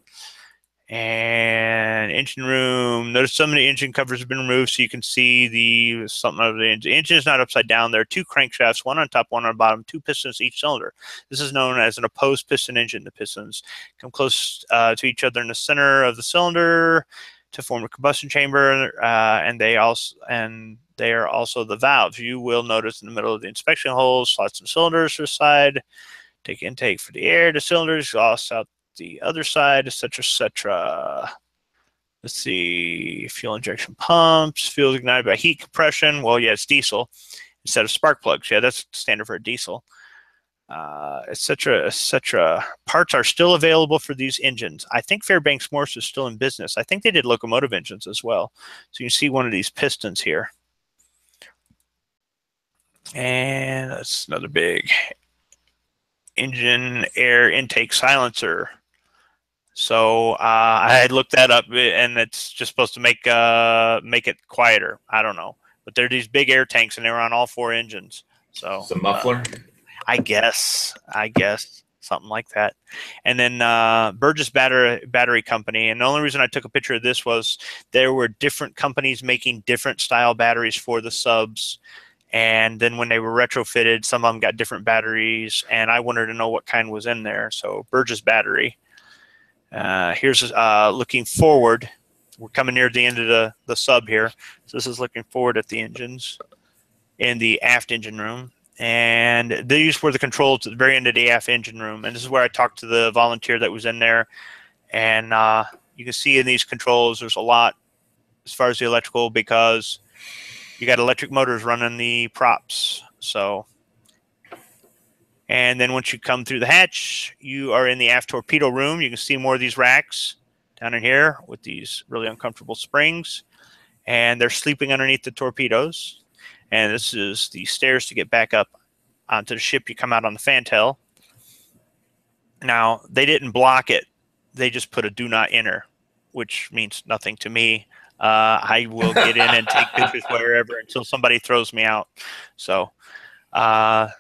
And engine room. Notice some of the engine covers have been removed so you can see something of the engine. The engine is not upside down. There are two crankshafts, one on top, one on bottom, two pistons each cylinder. This is known as an opposed piston engine. The pistons come close to each other in the center of the cylinder to form a combustion chamber, and they are also the valves. You will notice in the middle of the inspection holes, slots and cylinders to the side, take intake for the air, the cylinders, exhaust out the other side, etc., etc. Let's see, fuel injection pumps, fuel ignited by heat compression. Well, yeah, it's diesel instead of spark plugs. Yeah, that's standard for a diesel. Etc., etc. Parts are still available for these engines. I think Fairbanks Morse is still in business. I think they did locomotive engines as well. So you can see one of these pistons here. And that's another big engine air intake silencer. So I had looked that up, and it's just supposed to make it quieter. I don't know, but they're these big air tanks, and they were on all four engines. So it's a muffler. I guess something like that. And then Burgess Battery Company. And the only reason I took a picture of this was there were different companies making different style batteries for the subs. And then when they were retrofitted, some of them got different batteries, and I wanted to know what kind was in there. So Burgess Battery. Here's looking forward. We're coming near the end of the sub here. So this is looking forward at the engines in the aft engine room. And these were the controls at the very end of the aft engine room. And this is where I talked to the volunteer that was in there. And you can see in these controls, there's a lot as far as the electrical, because you got electric motors running the props. So, and then once you come through the hatch, you are in the aft torpedo room. You can see more of these racks down in here with these really uncomfortable springs. And they're sleeping underneath the torpedoes. And this is the stairs to get back up onto the ship. You come out on the fantail. Now, they didn't block it. They just put a do not enter, which means nothing to me. I will get in and take pictures wherever until somebody throws me out. So, let's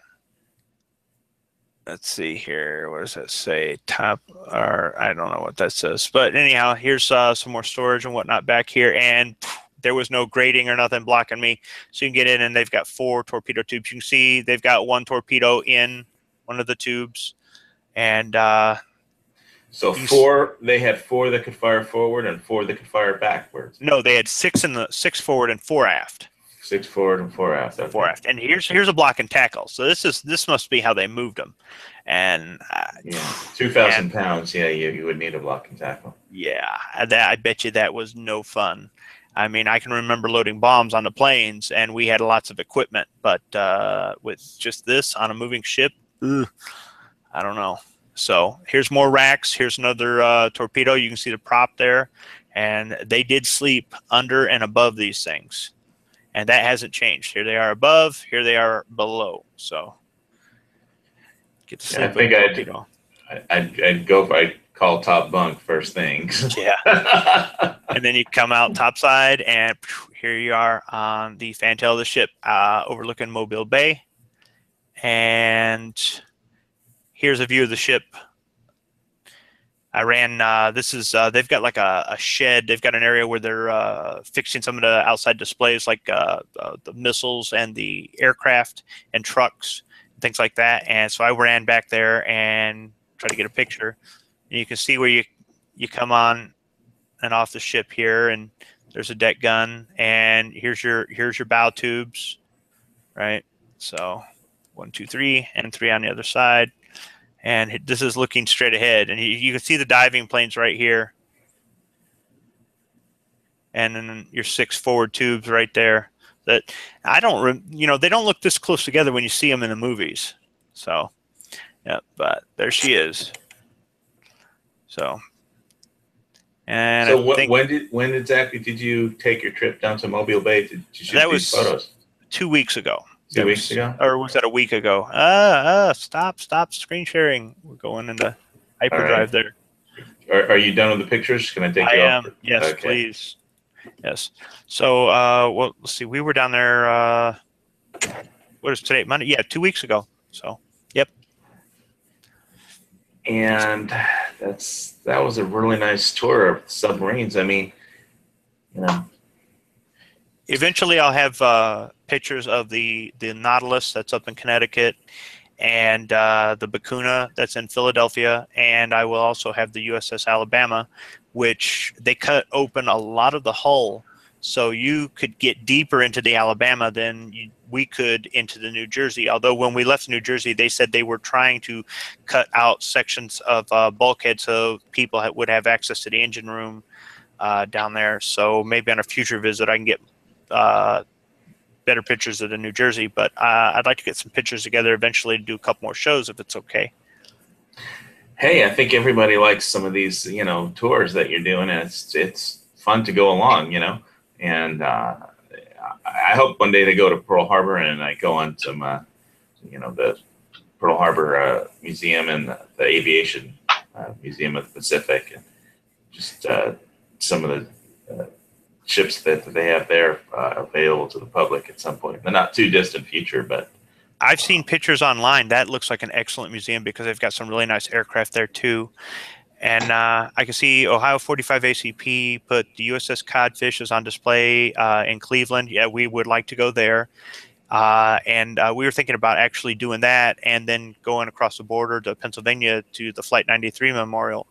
see here. What does that say? Top, or I don't know what that says. But anyhow, here's some more storage and whatnot back here. And there was no grating or nothing blocking me. So you can get in, and they've got 4 torpedo tubes. You can see they've got 1 torpedo in one of the tubes. And so they had 4 that could fire forward and 4 that could fire backwards. No, they had 6 forward and 4 aft. 6 forward and 4 aft. Okay. 4 aft. And here's a block and tackle. So this must be how they moved them. And 2,000 pounds. Yeah, you would need a block and tackle. Yeah, I bet you that was no fun. I mean, I can remember loading bombs on the planes, and we had lots of equipment. But with just this on a moving ship, I don't know. So here's more racks. Here's another torpedo. You can see the prop there. And they did sleep under and above these things. And that hasn't changed. Here they are above. Here they are below. So Get to Yeah, sleep I think with the torpedo. I'd call top bunk first things. Yeah. And then you come out topside, and here you are on the fantail of the ship, overlooking Mobile Bay. And here's a view of the ship. I ran, they've got like a shed. They've got an area where they're fixing some of the outside displays, like the missiles and the aircraft and trucks, and things like that. And so I ran back there and tried to get a picture. And you can see where you come on and off the ship here, and there's a deck gun, and here's your bow tubes, right? So 1, 2, 3, and 3 on the other side. And this is looking straight ahead, and you can see the diving planes right here, and then your 6 forward tubes right there. That they don't look this close together when you see them in the movies. So, yeah, but there she is. So, and So I think when exactly did you take your trip down to Mobile Bay to shoot that these was photos? 2 weeks ago. 2 weeks ago? Or was that a week ago? Stop screen sharing. We're going into hyperdrive there. Are you done with the pictures? Can I take I you am. off? Yes, Okay. please. Yes. So, well, let's see. We were down there, what is today? Monday? Yeah, 2 weeks ago. So, yep. And that was a really nice tour of submarines. I mean, Eventually, I'll have pictures of the Nautilus that's up in Connecticut, and the Bakuna that's in Philadelphia, and I will also have the USS Alabama, which they cut open a lot of the hull, so you could get deeper into the Alabama than we could into the New Jersey. Although when we left New Jersey, they said they were trying to cut out sections of bulkhead so people would have access to the engine room down there. So maybe on a future visit, I can get better pictures of the New Jersey, but I'd like to get some pictures together eventually to do a couple more shows if it's okay. hey, I think everybody likes some of these, tours that you're doing, and it's fun to go along, and I hope one day to go to Pearl Harbor and I go on some, the Pearl Harbor Museum and the Aviation Museum of the Pacific, and just some of the ships that they have there available to the public at some point in the not too distant future. But I've seen pictures online. That looks like an excellent museum because they've got some really nice aircraft there too. And I can see Ohio 45 ACP put the USS Codfish is on display in Cleveland. Yeah, we would like to go there. And we were thinking about actually doing that and then going across the border to Pennsylvania to the Flight 93 Memorial.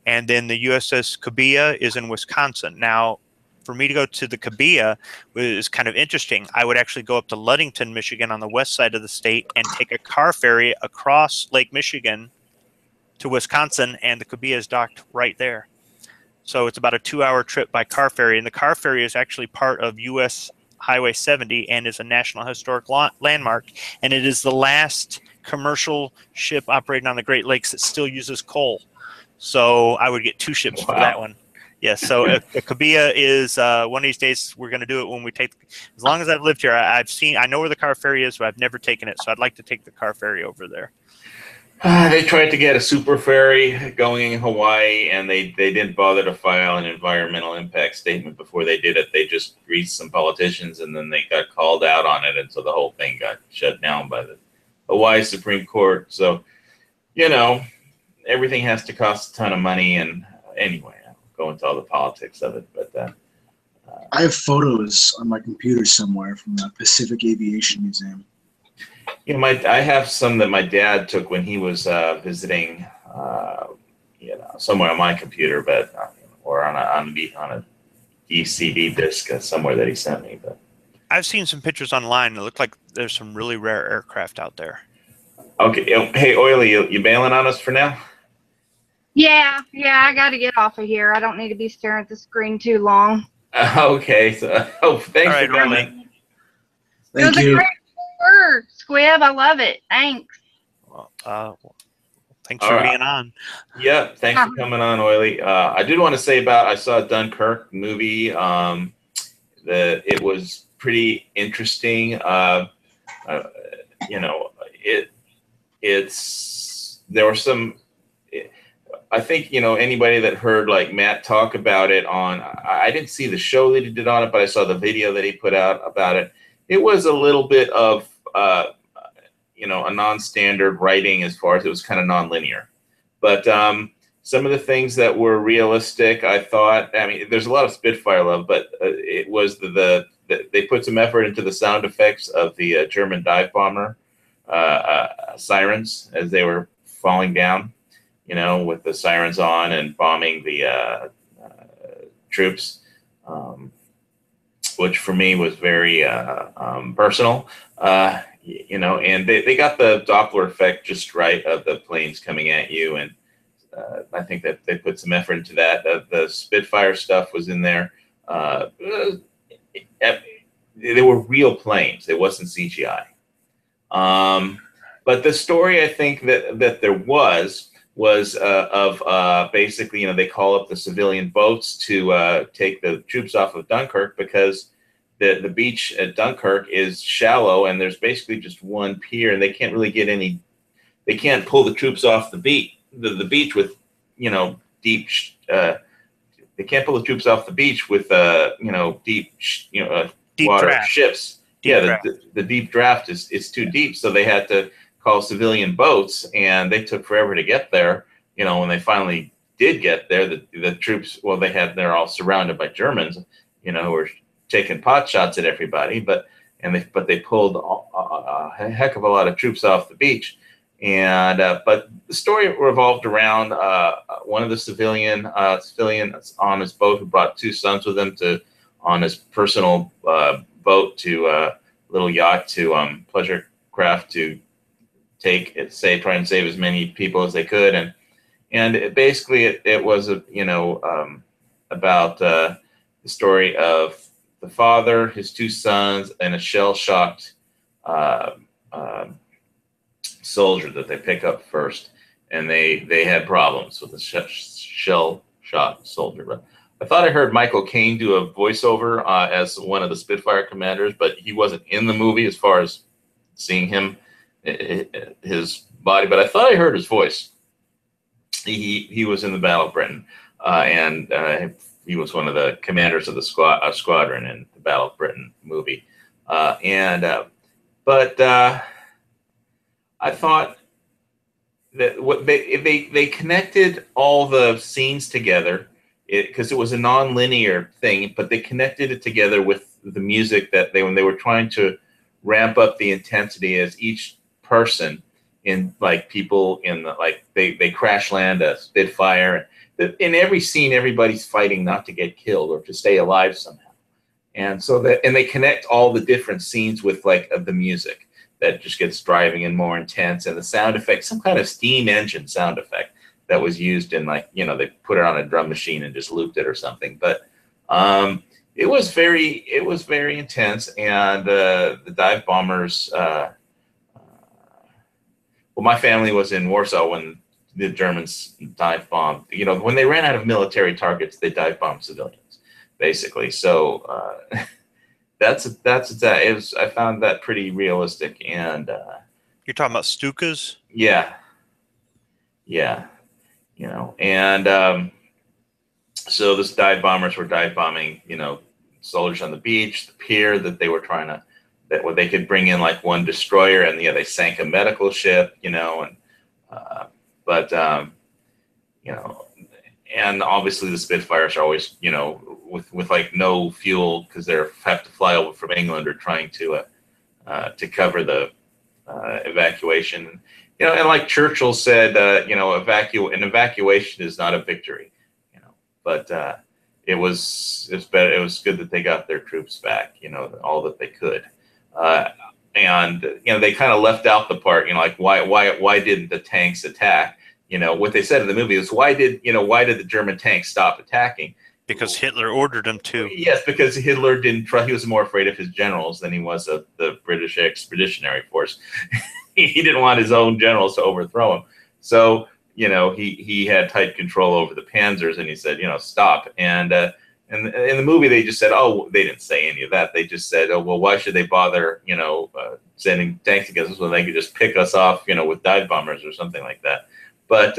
And then the USS Kabia is in Wisconsin. Now, for me to go to the Kabia is kind of interesting. I would actually go up to Ludington, Michigan on the west side of the state and take a car ferry across Lake Michigan to Wisconsin, and the Kabia is docked right there. So it's about a 2-hour trip by car ferry, and the car ferry is actually part of U.S. Highway 70 and is a National Historic Landmark, and it is the last commercial ship operating on the Great Lakes that still uses coal. So I would get 2 ships for that one. Yes, so the Kabia is one of these days we're going to do it when we take. As long as I've lived here, I know where the car ferry is, but I've never taken it. So I'd like to take the car ferry over there. They tried to get a super ferry going in Hawaii, and they didn't bother to file an environmental impact statement before they did it. They just greased some politicians, and then they got called out on it, and so the whole thing got shut down by the Hawaii Supreme Court. So, everything has to cost a ton of money, and anyway, I won't go into all the politics of it, but I have photos on my computer somewhere from the Pacific Aviation Museum. I have some that my dad took when he was visiting, somewhere on my computer, but or on a DCD disc somewhere that he sent me. But I've seen some pictures online. It looked like there's some really rare aircraft out there. Okay, hey, Oily, you bailing on us for now? Yeah, I got to get off of here. I don't need to be staring at the screen too long. Okay, so thanks for coming. Thank it was you. a great tour, Squib. I love it. Thanks. Well, thanks for being on. Yeah, thanks for coming on, Oily. I did want to say I saw a Dunkirk movie. It was pretty interesting. there were some. I think, anybody that heard like Matt talk about it I didn't see the show that he did on it, but I saw the video that he put out about it. It was a little bit of, a non-standard writing as far as it was kind of non-linear. But some of the things that were realistic, I thought, there's a lot of Spitfire love, but it was they put some effort into the sound effects of the German dive bomber sirens as they were falling down. With the sirens on and bombing the troops, which for me was very personal, and they got the Doppler effect just right of the planes coming at you. And I think that they put some effort into that. The Spitfire stuff was in there. They were real planes. It wasn't CGI. But the story I think that there was of basically, they call up the civilian boats to take the troops off of Dunkirk because the beach at Dunkirk is shallow and there's basically just one pier and they can't really they can't pull the troops off the beach with, deep, they can't pull the troops off the beach with, deep, Deep water draft. ships. The deep draft is too deep. So they had to call civilian boats, and they took forever to get there. When they finally did get there, the troops, they're all surrounded by Germans, who were taking pot shots at everybody, but they pulled a heck of a lot of troops off the beach. And but the story revolved around one of the civilians on his boat who brought two sons with him on his personal boat to little yacht to pleasure craft to try and save as many people as they could, and it was about the story of the father, his two sons, and a shell-shocked soldier that they pick up first, and they had problems with the shell-shocked soldier. But I thought I heard Michael Caine do a voiceover as one of the Spitfire commanders, but he wasn't in the movie as far as seeing him. His body, but I thought I heard his voice. He was in the Battle of Britain, and he was one of the commanders of the squadron in the Battle of Britain movie. But I thought that they connected all the scenes together because it was a non-linear thing, but they connected it together with the music that when they were trying to ramp up the intensity as each person in people in they crash land a Spitfire. In every scene, everybody's fighting not to get killed or to stay alive somehow. And so they connect all the different scenes with the music that just gets driving and more intense, and the sound effect, some kind of steam engine sound effect that was used in they put it on a drum machine and just looped it or something. But it was very intense, and the dive bombers. My family was in Warsaw when the Germans dive bombed. When they ran out of military targets, they dive bombed civilians, basically. So that's that. I found that pretty realistic. And you're talking about Stukas? Yeah. And so this dive bombers were dive bombing, soldiers on the beach, the pier that they were trying to. That they could bring in one destroyer, and they sank a medical ship, and obviously the Spitfires are always, with no fuel because they have to fly over from England or trying to cover the evacuation, and like Churchill said, an evacuation is not a victory, but it was better. It was good that they got their troops back, all that they could. And they kind of left out the part, why didn't the tanks attack? What they said in the movie is why did the German tanks stop attacking? Because Hitler ordered them to. Yes, because Hitler didn't trust. He was more afraid of his generals than he was of the British Expeditionary Force. He didn't want his own generals to overthrow him. So he had tight control over the panzers, and he said, stop. And And in the movie, they just said, oh, they didn't say any of that. They just said, oh, well, why should they bother, sending tanks against us when they could just pick us off, with dive bombers or something like that. But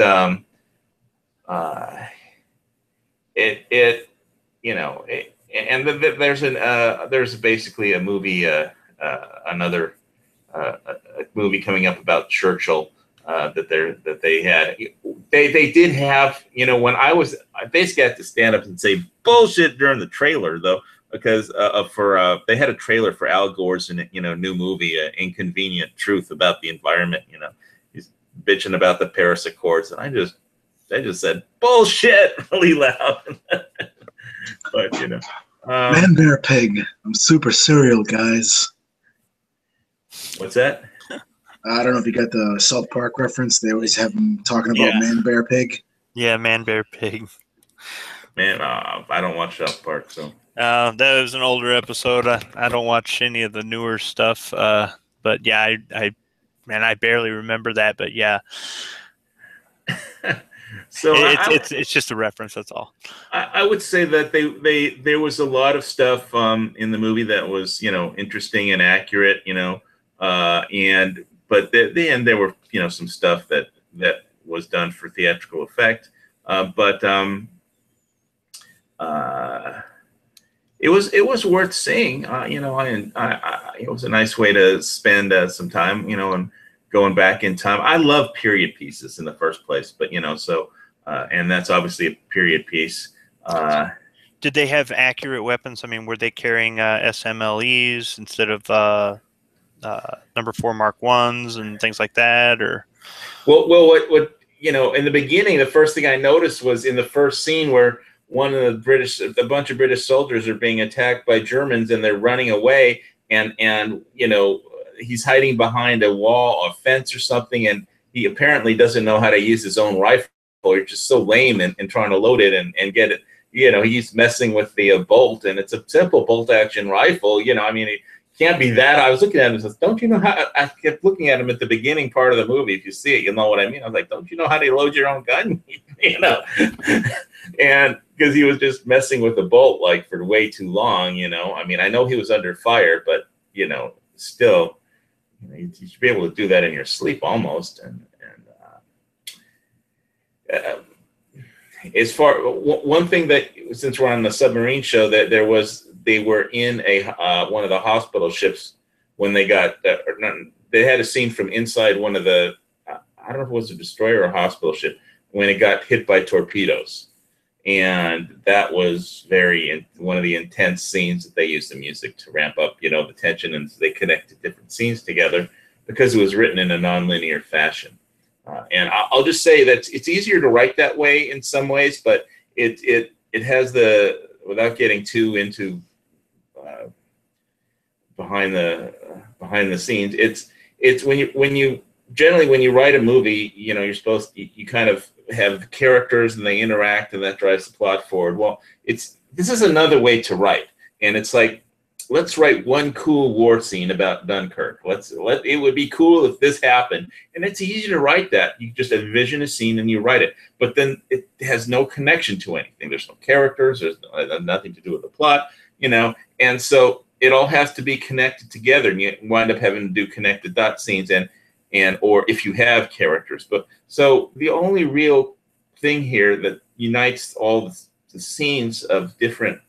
there's basically a movie, another a movie coming up about Churchill that they had. They did have, when I basically had to stand up and say bullshit during the trailer though, because they had a trailer for Al Gore's new movie, Inconvenient Truth, about the environment. He's bitching about the Paris Accords, and I just said bullshit really loud. But Man, bear, pig. I'm super cereal, guys. What's that? I don't know if you got the South Park reference. They always have them talking about man, bear, pig. Yeah, man, bear, pig. Man, I don't watch South Park, so. That was an older episode. I don't watch any of the newer stuff. But yeah, I barely remember that. But yeah, so it's just a reference. That's all. I would say that there was a lot of stuff in the movie that was interesting and accurate, but then there were some stuff that was done for theatrical effect, but it was worth seeing, it was a nice way to spend some time, and going back in time. I love period pieces in the first place, but and that's obviously a period piece. Did they have accurate weapons? I mean, were they carrying SMLEs instead of number 4 Mark 1s and things like that, or? Well, what in the beginning, the first thing I noticed was in the first scene where a bunch of British soldiers are being attacked by Germans and they're running away, and he's hiding behind a wall, a fence or something, and he apparently doesn't know how to use his own rifle. He's just so lame and trying to load it and get it. He's messing with the bolt, and it's a simple bolt action rifle. It can't be that. I was looking at him and says, don't you know how? I kept looking at him at the beginning part of the movie. If you see it, you'll know what I mean. I was like, don't you know how to load your own gun? And because he was just messing with the bolt like for way too long. I know he was under fire, but still, you should be able to do that in your sleep almost. And as far one thing that, since we're on the submarine show, that they were in one of the hospital ships when they got they had a scene from inside one of the, I don't know if it was a destroyer or a hospital ship, when it got hit by torpedoes. And that was one of the intense scenes that they used the music to ramp up, the tension, and they connected different scenes together because it was written in a nonlinear fashion. And I'll just say that it's easier to write that way in some ways, but it has without getting too into behind the scenes. It's when you generally write a movie, you're supposed to, you kind of have characters and they interact and that drives the plot forward. Well, this is another way to write, and it's like, let's write one cool war scene about Dunkirk. It would be cool if this happened. And it's easy to write that. You just envision a scene and you write it. But then it has no connection to anything. There's no characters. There's nothing to do with the plot, And so it all has to be connected together. And you wind up having to do connected dot scenes or if you have characters. But so the only real thing here that unites all the scenes of different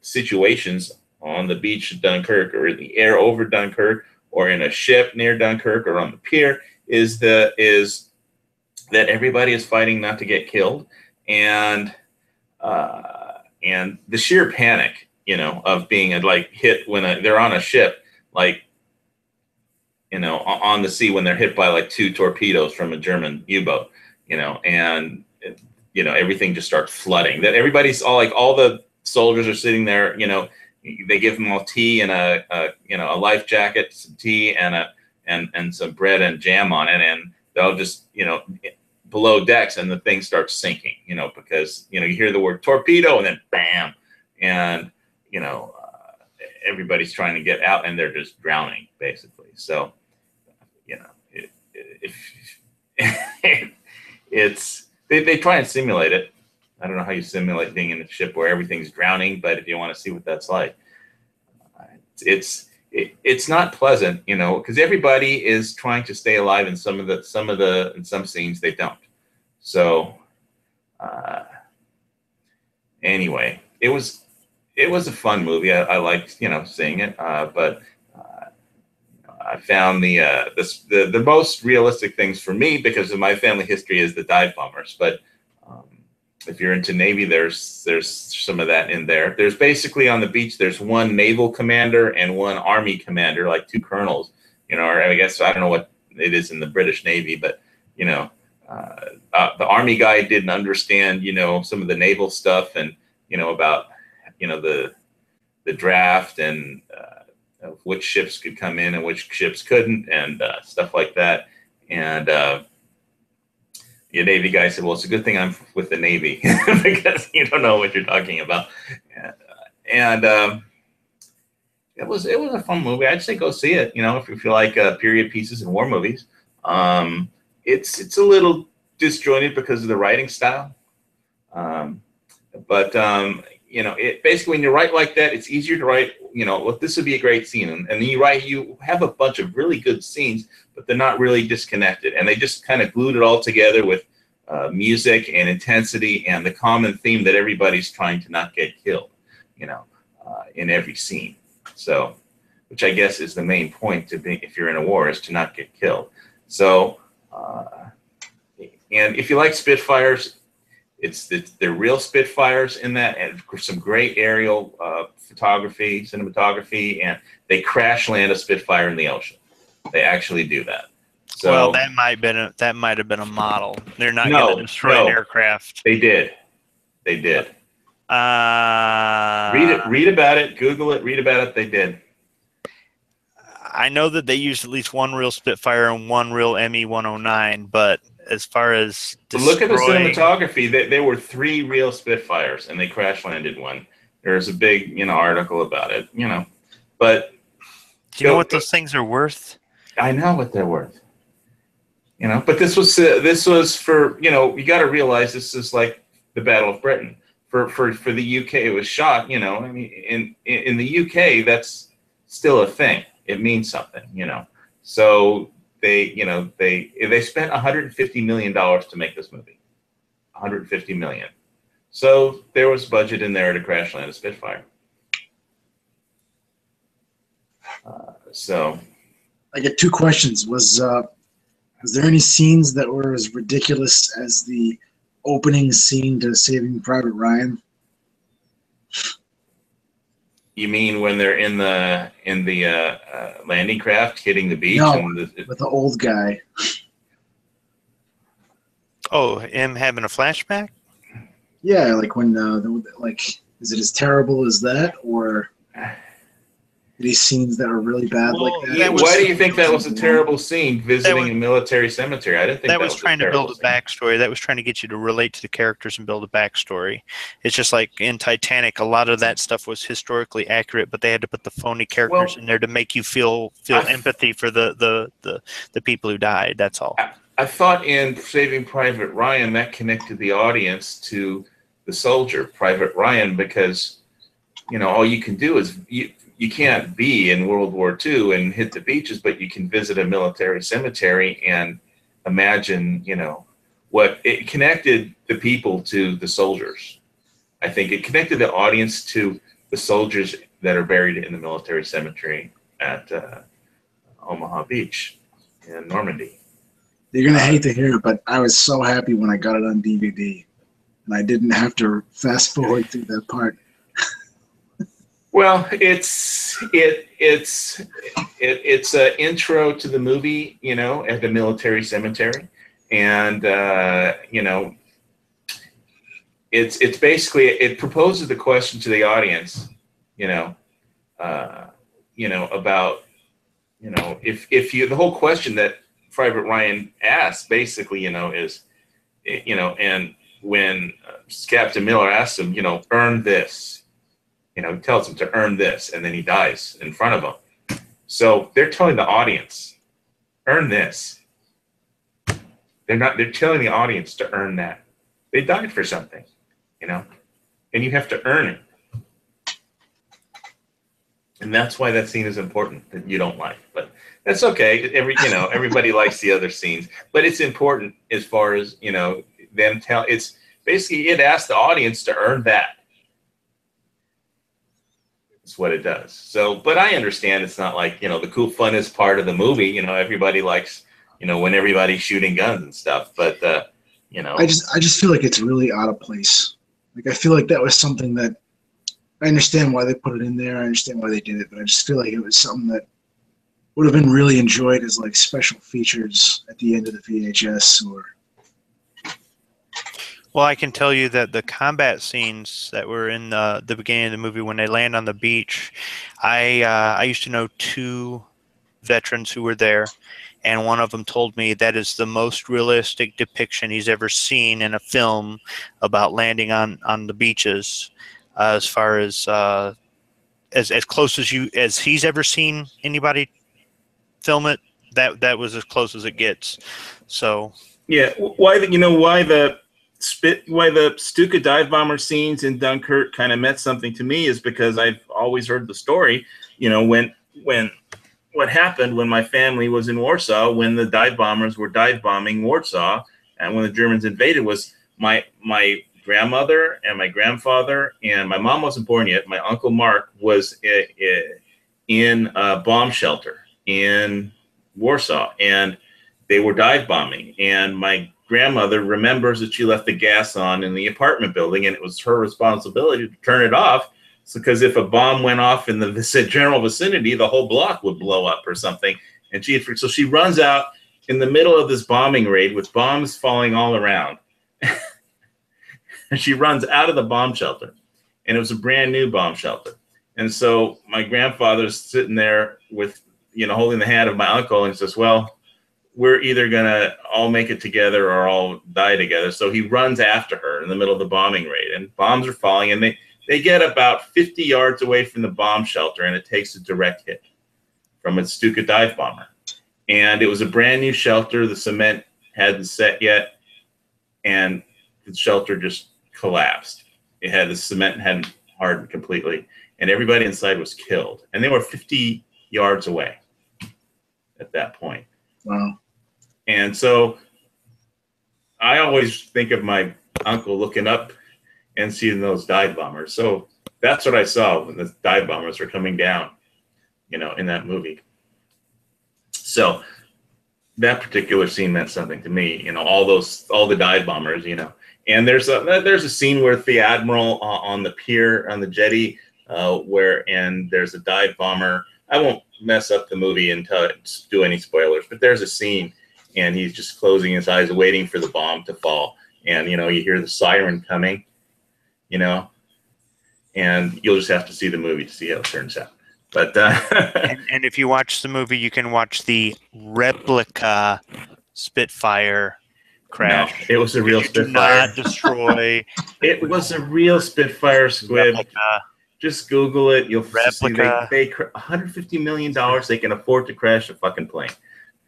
situations on the beach of Dunkirk, or in the air over Dunkirk, or in a ship near Dunkirk, or on the pier, is that everybody is fighting not to get killed, and the sheer panic, of being hit when they're on a ship, on the sea, when they're hit by 2 torpedoes from a German U-boat, and everything just starts flooding. That everybody's all the soldiers are sitting there, they give them all tea and a life jacket, some tea and some bread and jam on it, and they'll just below decks, and the thing starts sinking, because you hear the word torpedo and then bam, and everybody's trying to get out and they're just drowning basically. So it's they try and simulate it. I don't know how you simulate being in a ship where everything's drowning, but if you want to see what that's like, it's not pleasant, you know, because everybody is trying to stay alive. In some scenes they don't. So anyway, it was a fun movie. I liked, you know, seeing it, but I found the most realistic things for me, because of my family history, is the dive bombers. But if you're into Navy, there's some of that in there. There's basically, on the beach, there's one naval commander and one Army commander, like two colonels, you know, or I guess, I don't know what it is in the British Navy, but, you know, the Army guy didn't understand, you know, some of the naval stuff, and, you know, about, you know, the draft, and of which ships could come in and which ships couldn't, and stuff like that. And the Navy guy said, well, it's a good thing I'm with the Navy because you don't know what you're talking about. And it was a fun movie. I'd say go see it, you know, if you like period pieces and war movies. It's a little disjointed because of the writing style. But you know, it basically, when you write like that, it's easier to write, you know, well, this would be a great scene. And then you have a bunch of really good scenes, but they're not really disconnected. And they just kind of glued it all together with music and intensity and the common theme that everybody's trying to not get killed, you know, in every scene. So, which I guess is the main point to be, if you're in a war, is to not get killed. So, and if you like Spitfires, they're real Spitfires in that, and some great aerial photography, cinematography, and they crash land a Spitfire in the ocean. They actually do that. So, well, that might have been a model. They're not going to destroy an aircraft. They did. Read about it. Google it. Read about it. They did. I know that they used at least one real Spitfire and one real ME-109, but as far as look at the cinematography, there were 3 real Spitfires, and they crash landed one. There's a big, you know, article about it, you know. But do you know what those things are worth? I know what they're worth. You know, but this was for, you know, you got to realize this is like the Battle of Britain. For the UK, it was shot, you know. I mean, in the UK, that's still a thing. It means something, you know. So they spent $150 million to make this movie. $150 million. So there was budget in there to crash land a Spitfire. So I get 2 questions. Was there any scenes that were as ridiculous as the opening scene to Saving Private Ryan? You mean when they're in the landing craft hitting the beach? No, and with the old guy. Oh, him having a flashback? Yeah, like when is it as terrible as that, or these scenes that are really bad like that? Yeah, why do you think that was a terrible scene, visiting a military cemetery? I didn't think that was trying to build a backstory. That was trying to get you to relate to the characters and build a backstory. It's just like in Titanic, a lot of that stuff was historically accurate, but they had to put the phony characters in there to make you feel empathy for the people who died. That's all. I thought in Saving Private Ryan that connected the audience to the soldier, Private Ryan, because, you know, all you can do is you can't be in World War II and hit the beaches, but you can visit a military cemetery and imagine, you know, what it connected the people to the soldiers. I think it connected the audience to the soldiers that are buried in the military cemetery at Omaha Beach in Normandy. You're going to hate to hear it, but I was so happy when I got it on DVD and I didn't have to fast forward through that part. Well, it's an intro to the movie, you know, at the military cemetery, and you know, it's basically, it proposes the question to the audience, you know, about, you know, if you, the whole question that Private Ryan asks basically, you know, is, you know, and when Captain Miller asks him, you know, earn this. You know, he tells him to earn this, and then he dies in front of him. So they're telling the audience, earn this. They're telling the audience to earn that. They died for something. you know, and you have to earn it. And that's why that scene is important that you don't like, but that's okay. Everybody likes the other scenes, but it's important as far as, them it's basically, it asks the audience to earn that. It's what it does. So, but I understand it's not like, the cool funnest part of the movie, everybody likes, when everybody's shooting guns and stuff, but, I just feel like it's really out of place. Like, I feel like that was something that, I understand why they put it in there. I understand why they did it, but I just feel like it was something that would have been really enjoyed as like special features at the end of the VHS. Well, I can tell you that the combat scenes that were in the beginning of the movie when they land on the beach, I used to know 2 veterans who were there, and one of them told me that is the most realistic depiction he's ever seen in a film about landing on the beaches. As far as close as he's ever seen anybody film it, that was as close as it gets. So yeah, why the Stuka dive bomber scenes in Dunkirk kind of meant something to me is because I've always heard the story. When what happened when my family was in Warsaw, when the dive bombers were dive bombing Warsaw, and when the Germans invaded, was my grandmother and my grandfather, and my mom wasn't born yet. My uncle Mark was in a bomb shelter in Warsaw, and they were dive bombing. And my grandmother remembers that she left the gas on in the apartment building, and it was her responsibility to turn it off. So, because if a bomb went off in the general vicinity, the whole block would blow up or something. And so she runs out in the middle of this bombing raid with bombs falling all around. And she runs out of the bomb shelter, and it was a brand new bomb shelter. And so my grandfather's sitting there with, holding the hand of my uncle, and says, well, we're either going to all make it together or all die together. So he runs after her in the middle of the bombing raid, and bombs are falling, and they get about 50 yards away from the bomb shelter, and it takes a direct hit from a Stuka dive bomber. And it was a brand new shelter. The cement hadn't set yet, and the shelter just collapsed. The cement hadn't hardened completely, and everybody inside was killed. And they were 50 yards away at that point. Wow. And so I always think of my uncle looking up and seeing those dive bombers. So that's what I saw when the dive bombers were coming down, in that movie. So that particular scene meant something to me, all the dive bombers, And there's a scene where the admiral on the pier, on the jetty, and there's a dive bomber. I won't mess up the movie and do any spoilers, but there's a scene, and he's just closing his eyes, waiting for the bomb to fall. And, you hear the siren coming, and you'll just have to see the movie to see how it turns out. But and if you watch the movie, you can watch the replica Spitfire crash. No, it was a real Spitfire. Do not destroy. It was a real Spitfire squib. Replica. Just Google it. You'll see they $150 million. They can afford to crash a fucking plane.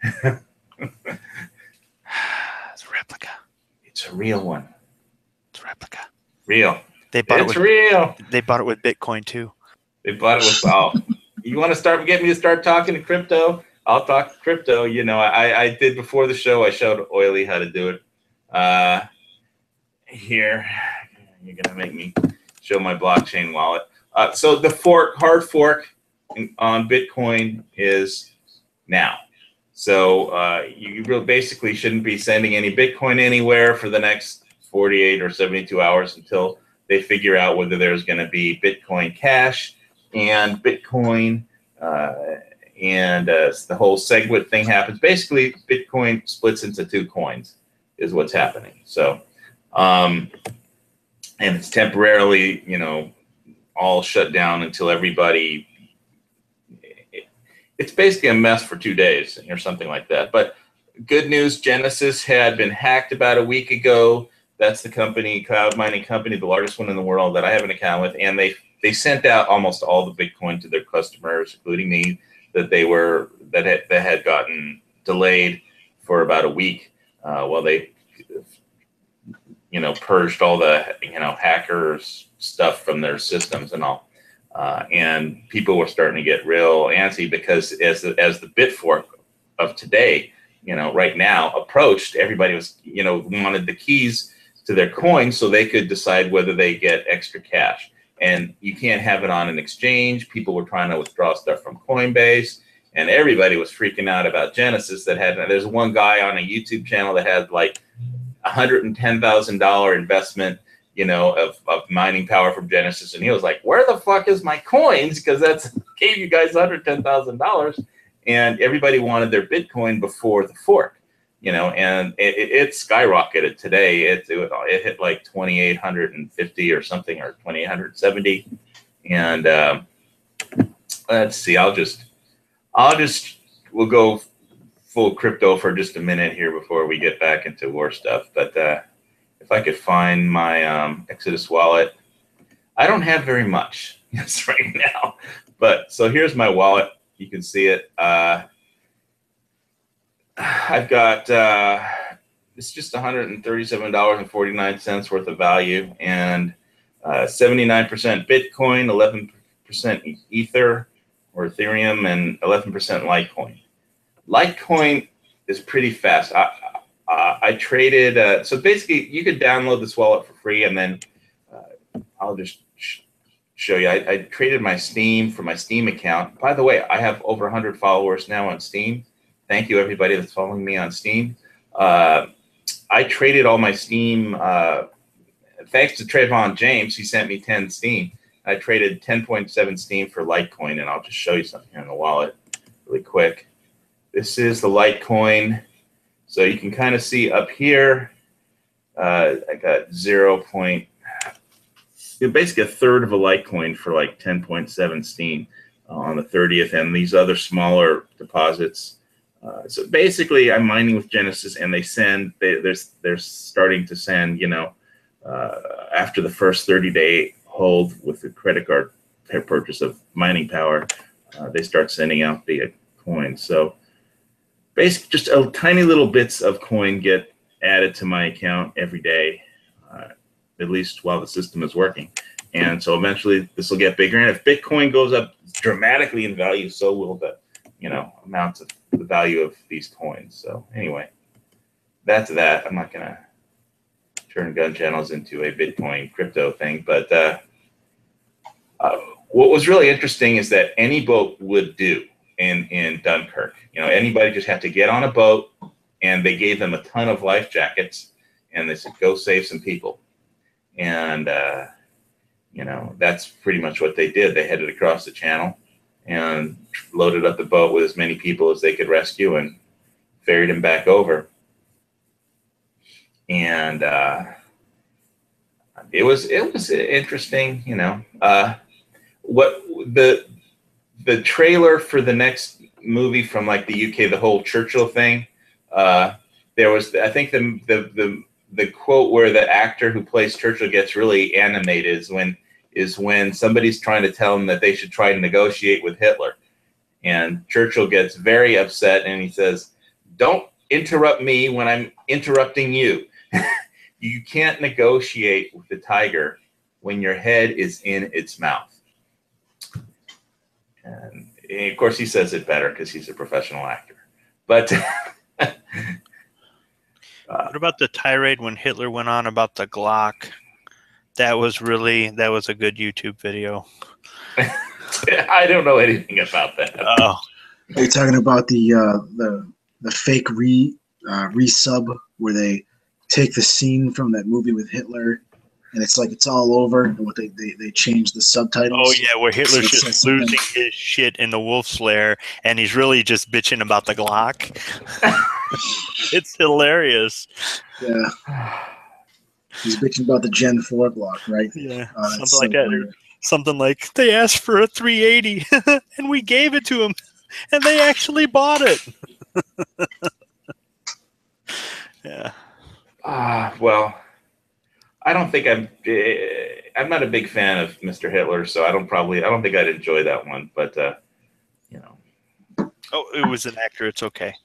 It's a replica. It's a real one. It's a replica. Real. It's real. They bought it with Bitcoin too. They bought it with You want to get me to start talking to crypto? I'll talk crypto. I did before the show. I showed Oily how to do it. Here, you're gonna make me show my blockchain wallet. So the hard fork on Bitcoin is now. So you basically shouldn't be sending any Bitcoin anywhere for the next 48 or 72 hours until they figure out whether there's going to be Bitcoin Cash and Bitcoin, and the whole SegWit thing happens. Basically, Bitcoin splits into 2 coins is what's happening. So, and it's temporarily, all shut down until everybody. It's basically a mess for 2 days or something like that. But good news, Genesis had been hacked about a week ago. That's the company, cloud mining company, the largest one in the world that I have an account with, and they sent out almost all the Bitcoin to their customers, including me, that had gotten delayed for about a week while they, purged all the, hackers stuff from their systems and all. And people were starting to get real antsy because as the bit fork of today, right now approached, everybody was, wanted the keys to their coins so they could decide whether they get extra cash. And you can't have it on an exchange. People were trying to withdraw stuff from Coinbase, and everybody was freaking out about Genesis. There's one guy on a YouTube channel that had like $110,000 investment, of mining power from Genesis, and he was like, "Where the fuck is my coins? Because that's gave you guys $110,000." And everybody wanted their Bitcoin before the fork, and it skyrocketed today. It hit like 2,850 or something, or 2,870. And let's see, we'll go full crypto for just a minute here before we get back into war stuff. But if I could find my Exodus wallet, I don't have very much right now. But so here's my wallet. You can see it. I've got it's just $137.49 worth of value, and 79% Bitcoin, 11% Ether or Ethereum, and 11% Litecoin. Litecoin is pretty fast. I traded. So basically, you could download this wallet for free, and then I'll just show you. I traded my Steam for my Steam account. By the way, I have over 100 followers now on Steam. Thank you, everybody that's following me on Steam. I traded all my Steam. Thanks to Trayvon James, he sent me 10 Steam. I traded 10.7 Steam for Litecoin, and I'll just show you something here in the wallet really quick. This is the Litecoin. So you can kind of see up here, I got basically a third of a Litecoin for like 10.7 Steam on the 30th, and these other smaller deposits. So basically, I'm mining with Genesis, and they're starting to send, after the first 30-day hold with the credit card purchase of mining power, they start sending out the coins. So basically, just a tiny little bits of coin get added to my account every day, at least while the system is working. And so eventually this will get bigger. And if Bitcoin goes up dramatically in value, so will the, amounts of the value of these coins. So anyway, that's that. I'm not going to turn gun channels into a Bitcoin crypto thing. But what was really interesting is that any boat would do in Dunkirk. Anybody just had to get on a boat, and they gave them a ton of life jackets, and they said, go save some people. And, that's pretty much what they did. They headed across the channel and loaded up the boat with as many people as they could rescue and ferried them back over. And it was interesting, what the trailer for the next movie from like the UK, the whole Churchill thing. There was, I think the quote where the actor who plays Churchill gets really animated is when somebody's trying to tell him that they should try to negotiate with Hitler. And Churchill gets very upset, and he says, "Don't interrupt me when I'm interrupting you." You can't negotiate with the tiger when your head is in its mouth. And of course, he says it better because he's a professional actor. But what about the tirade when Hitler went on about the Glock? That was a good YouTube video. I don't know anything about that. Oh, Are you talking about the fake resub where they take the scene from that movie with Hitler, and it's like it's all over, and what they change the subtitles? Oh yeah, where Hitler's So it just says something. losing his shit in the Wolf's Lair, and he's really just bitching about the Glock. It's hilarious. Yeah. He's bitching about the Gen 4 Glock, right? Yeah, That's something like so that. weird. Something like, they asked for a 380, and we gave it to them, and they actually bought it. Yeah. Well, I don't think I'm not a big fan of Mr. Hitler, so I don't think I'd enjoy that one. But Oh, it was an actor. It's okay.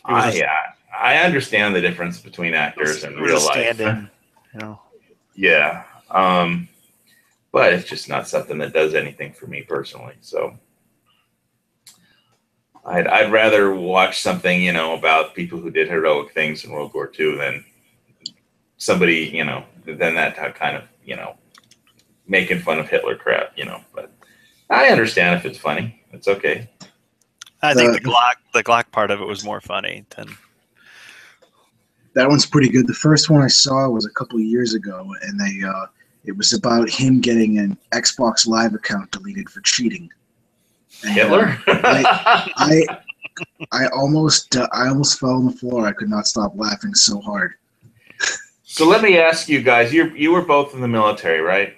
I understand the difference between actors and real life. Stand-in. You know. Yeah. But it's just not something that does anything for me personally. So I'd rather watch something, about people who did heroic things in World War II than somebody, than that kind of, making fun of Hitler crap, But I understand if it's funny. It's okay. I think the Glock part of it was more funny than. That one's pretty good. The first one I saw was a couple of years ago, and it was about him getting an Xbox Live account deleted for cheating. And, Hitler? I almost fell on the floor. I could not stop laughing so hard. So let me ask you guys. You were both in the military, right?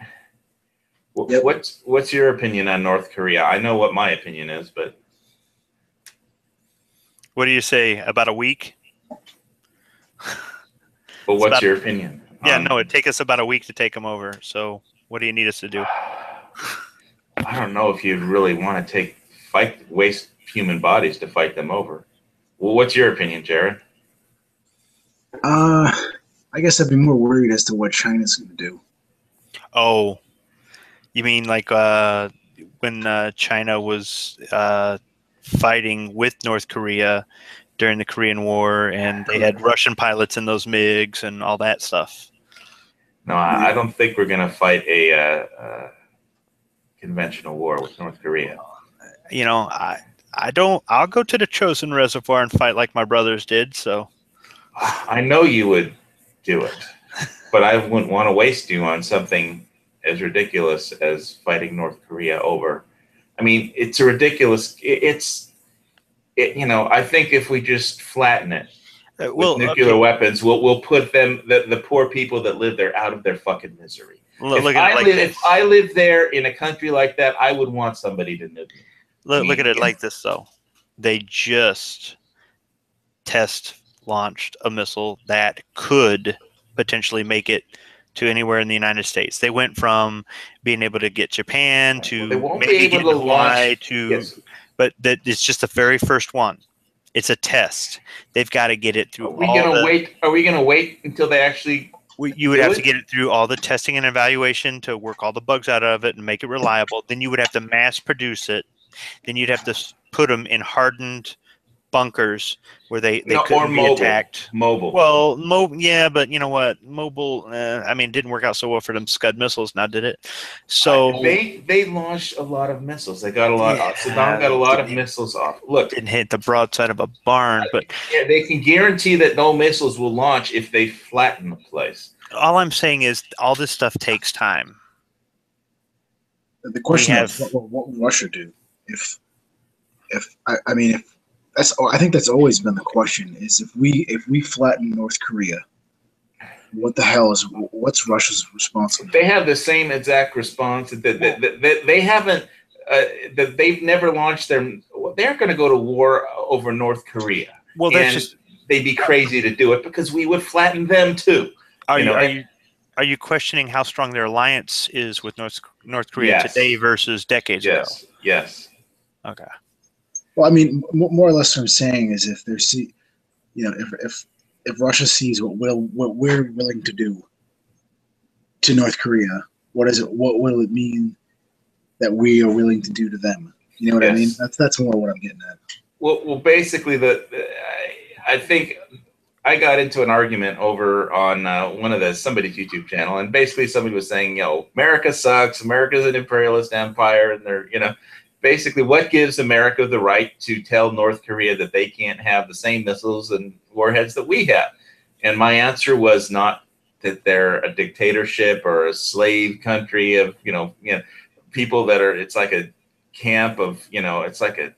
Yep. What's your opinion on North Korea? I know what my opinion is, but What do you say? About a week? But what's your opinion? Yeah, no, it'd take us about a week to take them over. So what do you need us to do? I don't know if you'd really want to waste human bodies to fight them over. Well, what's your opinion, Jared? I guess I'd be more worried as to what China's going to do. Oh, you mean like when China was fighting with North Korea during the Korean War, and they had Russian pilots in those MiGs and all that stuff? No, I don't think we're going to fight a conventional war with North Korea. I don't. I'll go to the Chosin Reservoir and fight like my brothers did. So I know you would do it, but I wouldn't want to waste you on something as ridiculous as fighting North Korea over. I mean, it's a ridiculous. I think if we just flatten it with nuclear weapons, we'll put the poor people that live there out of their fucking misery. If I lived there in a country like that, I would want somebody to nuke me. Look at it like this, though. They just test launched a missile that could potentially make it to anywhere in the United States. They went from being able to get Japan to maybe getting Hawaii but that it's just the very first one. It's a test. They've got to get it through. Are we going to wait until they actually? You would have to get it through all the testing and evaluation to work all the bugs out of it and make it reliable. Then you would have to mass produce it. Then you'd have to put them in hardened bunkers where they couldn't be attacked. Mobile. Well, yeah, but you know what? Mobile. It didn't work out so well for them Scud missiles. Now did it? So they launched a lot of missiles. They got a lot. Saddam got a lot of missiles off. Look, didn't hit the broadside of a barn, but they can guarantee that no missiles will launch if they flatten the place. All I'm saying is all this stuff takes time. The question is, what will Russia do I think that's always been the question: is if we flatten North Korea, what's Russia's response? They have the same exact response that they haven't. That they've never launched they're going to go to war over North Korea. Well, they'd be crazy to do it because we would flatten them too. Are you questioning how strong their alliance is with North Korea today versus decades ago? Yes. Okay. Well, more or less what I'm saying is if Russia sees what we're willing to do to North Korea, what will it mean that we are willing to do to them? You know what I mean? That's more what I'm getting at. Well, basically, I think I got into an argument over on somebody's YouTube channel, and basically somebody was saying, America sucks. America's an imperialist empire, and they're, basically what gives America the right to tell North Korea that they can't have the same missiles and warheads that we have? And my answer was not that they're a dictatorship or a slave country of, people that are, it's like a camp of, it's like a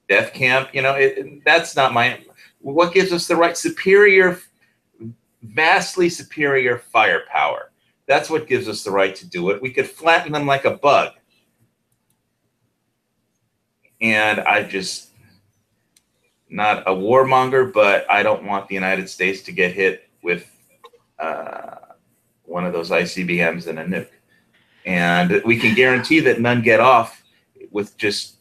death camp, that's not what gives us the right? Vastly superior firepower. That's what gives us the right to do it. We could flatten them like a bug. And I'm just not a warmonger, but I don't want the United States to get hit with one of those ICBMs and a nuke. And we can guarantee that none get off with just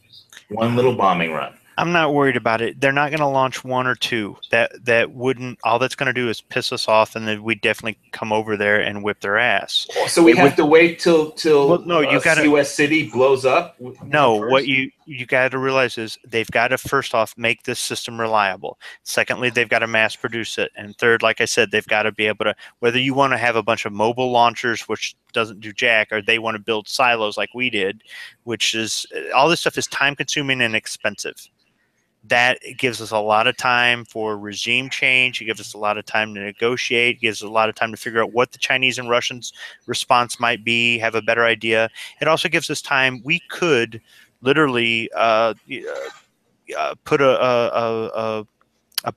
one little bombing run. I'm not worried about it. They're not going to launch one or two. That wouldn't. All that's going to do is piss us off, and then we definitely come over there and whip their ass. So we It have would. to wait till Well, no, you got to. U.S. City blows up. No, what First. you got to realize is they've got to first off make this system reliable. Secondly, they've got to mass produce it, and third, like I said, they've got to be able to. Whether you want to have a bunch of mobile launchers, which doesn't do jack, or they want to build silos like we did, which is all this stuff is time consuming and expensive. That gives us a lot of time for regime change. It gives us a lot of time to negotiate. It gives us a lot of time to figure out what the Chinese and Russians' response might be, have a better idea. It also gives us time. We could literally put a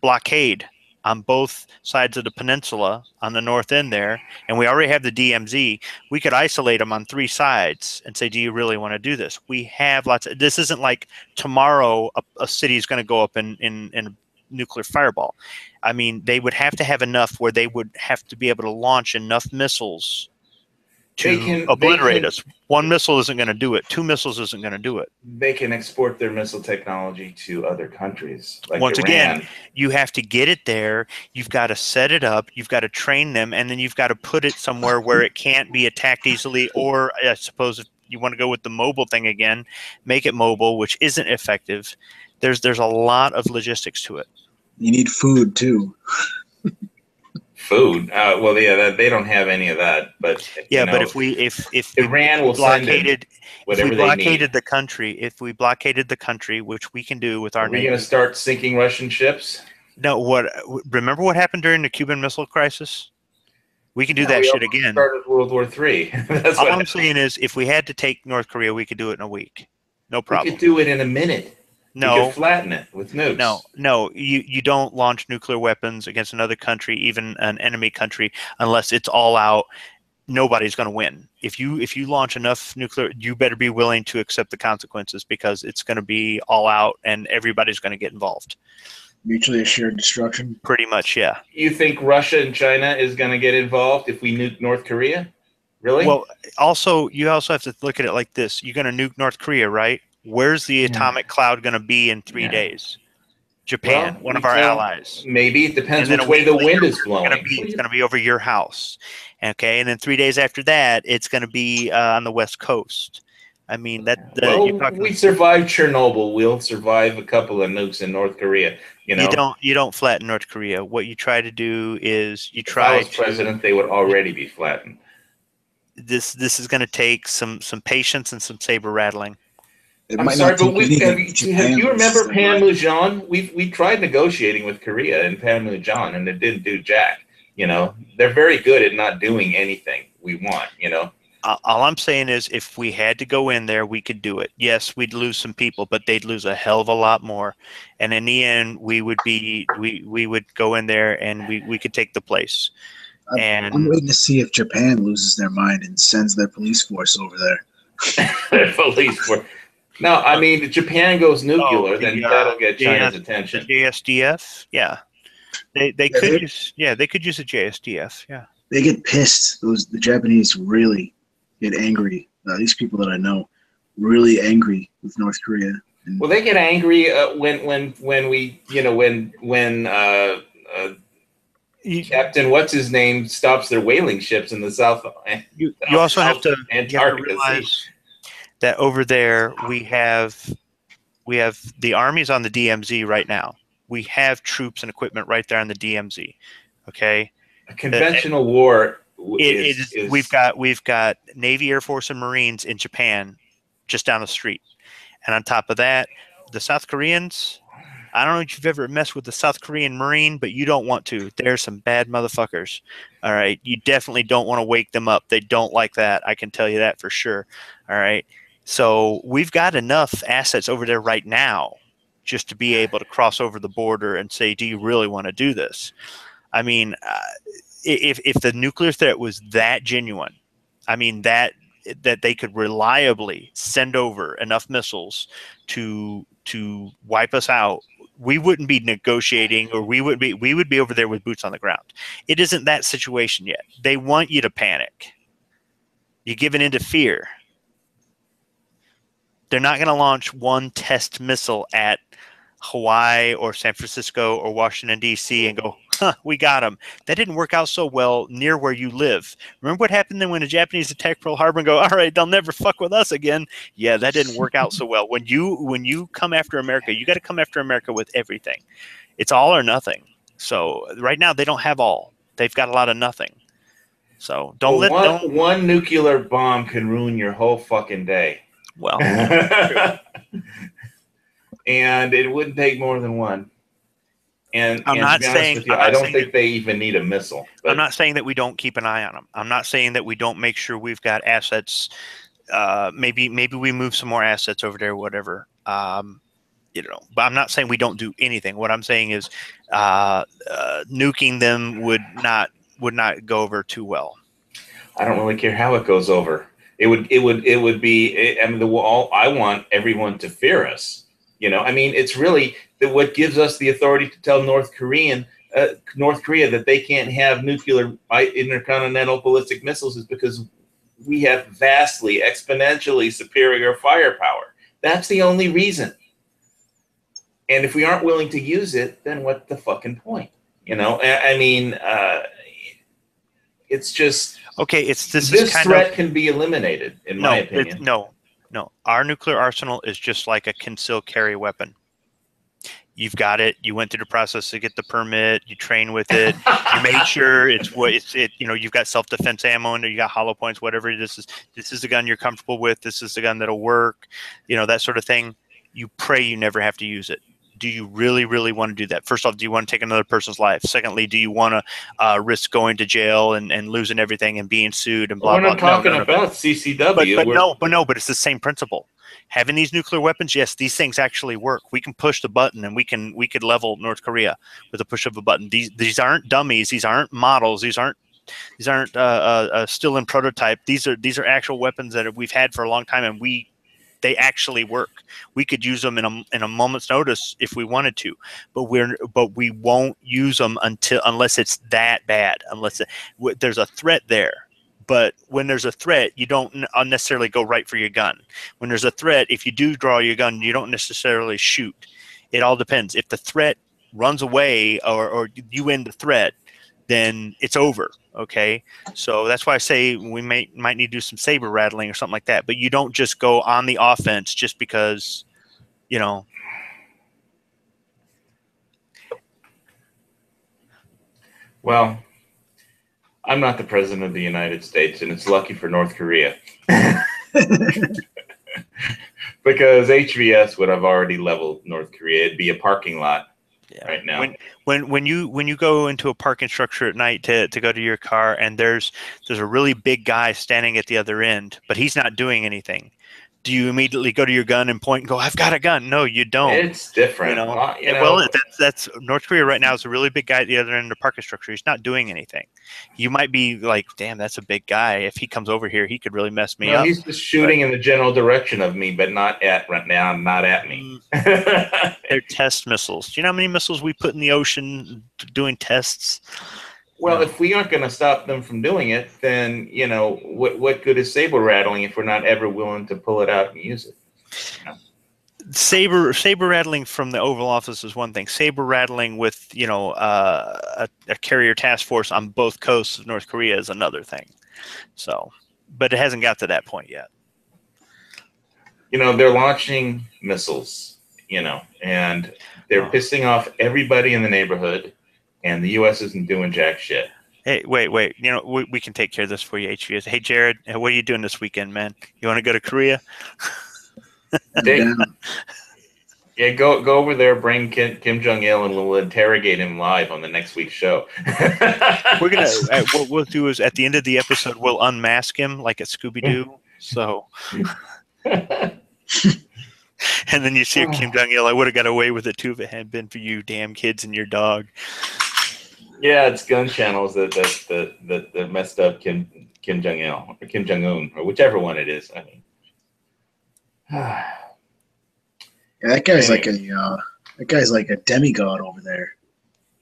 blockade on both sides of the peninsula on the north end there, and we already have the DMZ. We could isolate them on three sides and say, do you really want to do this? We have lots of, this isn't like tomorrow a city is going to go up in a nuclear fireball. I mean, they would have to have enough where they would have to be able to launch enough missiles to obliterate us. One missile isn't going to do it. Two missiles isn't going to do it. They can export their missile technology to other countries. Like Once Iran. again, you have to get it there. You've got to set it up. You've got to train them, and then you've got to put it somewhere where it can't be attacked easily. Or I suppose if you want to go with the mobile thing again, make it mobile, which isn't effective. There's a lot of logistics to it. You need food too. Food. Well, yeah, they don't have any of that. But yeah, but if Iran will blockaded, whatever if we blockaded the country, which we can do with our Navy, are we going to start sinking Russian ships? No. Remember what happened during the Cuban Missile Crisis? We can do that shit again. Started World War III. All I'm saying is, if we had to take North Korea, we could do it in a week. No problem. We could do it in a minute. No, you could flatten it with nukes. No. You don't launch nuclear weapons against another country, even an enemy country, unless it's all out. Nobody's going to win. If you launch enough nuclear, you better be willing to accept the consequences, because it's going to be all out and everybody's going to get involved. Mutually assured destruction. Pretty much, yeah. You think Russia and China is going to get involved if we nuke North Korea? Really? Well, you also have to look at it like this. You're going to nuke North Korea, right? Where's the atomic cloud going to be in 3 days? Japan, one of our allies. Maybe. It depends which way the wind is blowing. It's going to be over your house. Okay, and then 3 days after that, it's going to be on the West Coast. I mean, we survived Chernobyl. We'll survive a couple of nukes in North Korea. You don't flatten North Korea. What you try to do is if I was president, they would already be flattened. This is going to take some patience and some saber rattling. I'm sorry, but do you remember Panmunjom? We tried negotiating with Korea and Panmunjom, and it didn't do jack. They're very good at not doing anything we want. All I'm saying is, if we had to go in there, we could do it. Yes, we'd lose some people, but they'd lose a hell of a lot more. And in the end, we would go in there and we could take the place. I'm waiting to see if Japan loses their mind and sends their police force over there. Their police force. No, I mean, if Japan goes nuclear, then that'll get China's attention. The JSDF, yeah. They could use a JSDF, yeah. They get pissed. The Japanese really get angry. These people that I know, really angry with North Korea. Well, they get angry when Captain what's his name stops their whaling ships in the South. You also have to realize that over there we have the armies on the DMZ right now. We have troops and equipment right there on the DMZ. Okay, a conventional war. We've got Navy, Air Force, and Marines in Japan, just down the street, and on top of that, the South Koreans. I don't know if you've ever messed with the South Korean Marine, but you don't want to. They're some bad motherfuckers. All right, you definitely don't want to wake them up. They don't like that. I can tell you that for sure. All right. So we've got enough assets over there right now just to be able to cross over the border and say, do you really want to do this? I mean, if the nuclear threat was that genuine, I mean, that they could reliably send over enough missiles to wipe us out, we wouldn't be negotiating, or we would be over there with boots on the ground. It isn't that situation yet. They want you to panic. You're giving into fear. They're not going to launch one test missile at Hawaii or San Francisco or Washington, D.C. and go, huh, we got them. That didn't work out so well near where you live. Remember what happened then when the Japanese attacked Pearl Harbor and go, all right, they'll never fuck with us again. Yeah, that didn't work out so well. When you come after America, you got to come after America with everything. It's all or nothing. So right now they don't have all. They've got a lot of nothing. So one nuclear bomb can ruin your whole fucking day. Well, and it wouldn't take more than one. And I'm not to be honest saying with you, I don't think they even need a missile. But I'm not saying that we don't keep an eye on them. I'm not saying that we don't make sure we've got assets. Maybe we move some more assets over there, whatever. But I'm not saying we don't do anything. What I'm saying is nuking them would not go over too well. I don't really care how it goes over. It would be. I mean, I want everyone to fear us. I mean, it's really what gives us the authority to tell North Korea that they can't have nuclear intercontinental ballistic missiles is because we have vastly, exponentially superior firepower. That's the only reason. And if we aren't willing to use it, then what's the fucking point? I mean, it's just okay. This threat can be eliminated, in my opinion. No. Our nuclear arsenal is just like a concealed carry weapon. You've got it. You went through the process to get the permit. You train with it. You made sure you've got self-defense ammo in there. You got hollow points. Whatever this is the gun you're comfortable with. This is the gun that'll work. That sort of thing. You pray you never have to use it. Do you really, really want to do that? First off, do you want to take another person's life? Secondly, do you want to risk going to jail and losing everything and being sued and blah, blah, blah? We're not talking about CCW. But it's the same principle. Having these nuclear weapons, yes, these things actually work. We can push the button and we could level North Korea with a push of a button. These aren't dummies. These aren't models. These aren't still in prototype. These are actual weapons that we've had for a long time, and they actually work. We could use them in a moment's notice if we wanted to, but we won't use them unless it's that bad. Unless there's a threat there. But when there's a threat, you don't unnecessarily go right for your gun. When there's a threat, if you do draw your gun, you don't necessarily shoot. It all depends. If the threat runs away or you end the threat, then it's over. Okay, so that's why I say we might need to do some saber rattling or something like that. But you don't just go on the offense just because, Well, I'm not the president of the United States, and it's lucky for North Korea. Because HVS would have already leveled North Korea. It'd be a parking lot. Yeah. Right now, when you go into a parking structure at night to go to your car, and there's a really big guy standing at the other end, but he's not doing anything, do you immediately go to your gun and point and go, I've got a gun? No, you don't. It's different. Well, that's North Korea right now is a really big guy at the other end of the parking structure. He's not doing anything. You might be like, damn, that's a big guy. If he comes over here, he could really mess me up. He's just shooting in the general direction of me, but not at me. They're test missiles. Do you know how many missiles we put in the ocean doing tests? Well, if we aren't going to stop them from doing it, then, what good is saber rattling if we're not ever willing to pull it out and use it? Saber rattling from the Oval Office is one thing. Saber rattling with, a carrier task force on both coasts of North Korea is another thing. So, but it hasn't got to that point yet. They're launching missiles, and they're pissing off everybody in the neighborhood. And the U.S. isn't doing jack shit. Hey, wait. We can take care of this for you, HVS. Hey, Jared, what are you doing this weekend, man? You want to go to Korea? Yeah, go over there, bring Kim Jong-il, and we'll interrogate him live on the next week's show. We're gonna. What we'll do is at the end of the episode, we'll unmask him like a Scooby-Doo. So. And then you see Kim Jong-il. I would have got away with it too if it hadn't been for you, damn kids and your dog. Yeah, it's gun channels that messed up Kim Jong-il or Kim Jong-un or whichever one it is. I mean, yeah, that guy's like a demigod over there.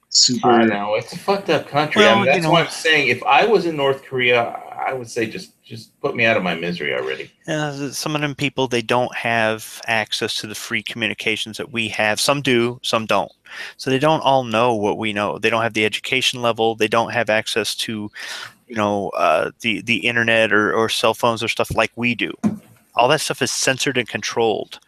Super. I know it's a fucked up country. That's why I'm saying if I was in North Korea, I would say just put me out of my misery already. Some of them people, they don't have access to the free communications that we have. Some do, some don't. So they don't all know what we know. They don't have the education level. They don't have access to, the internet or cell phones or stuff like we do. All that stuff is censored and controlled.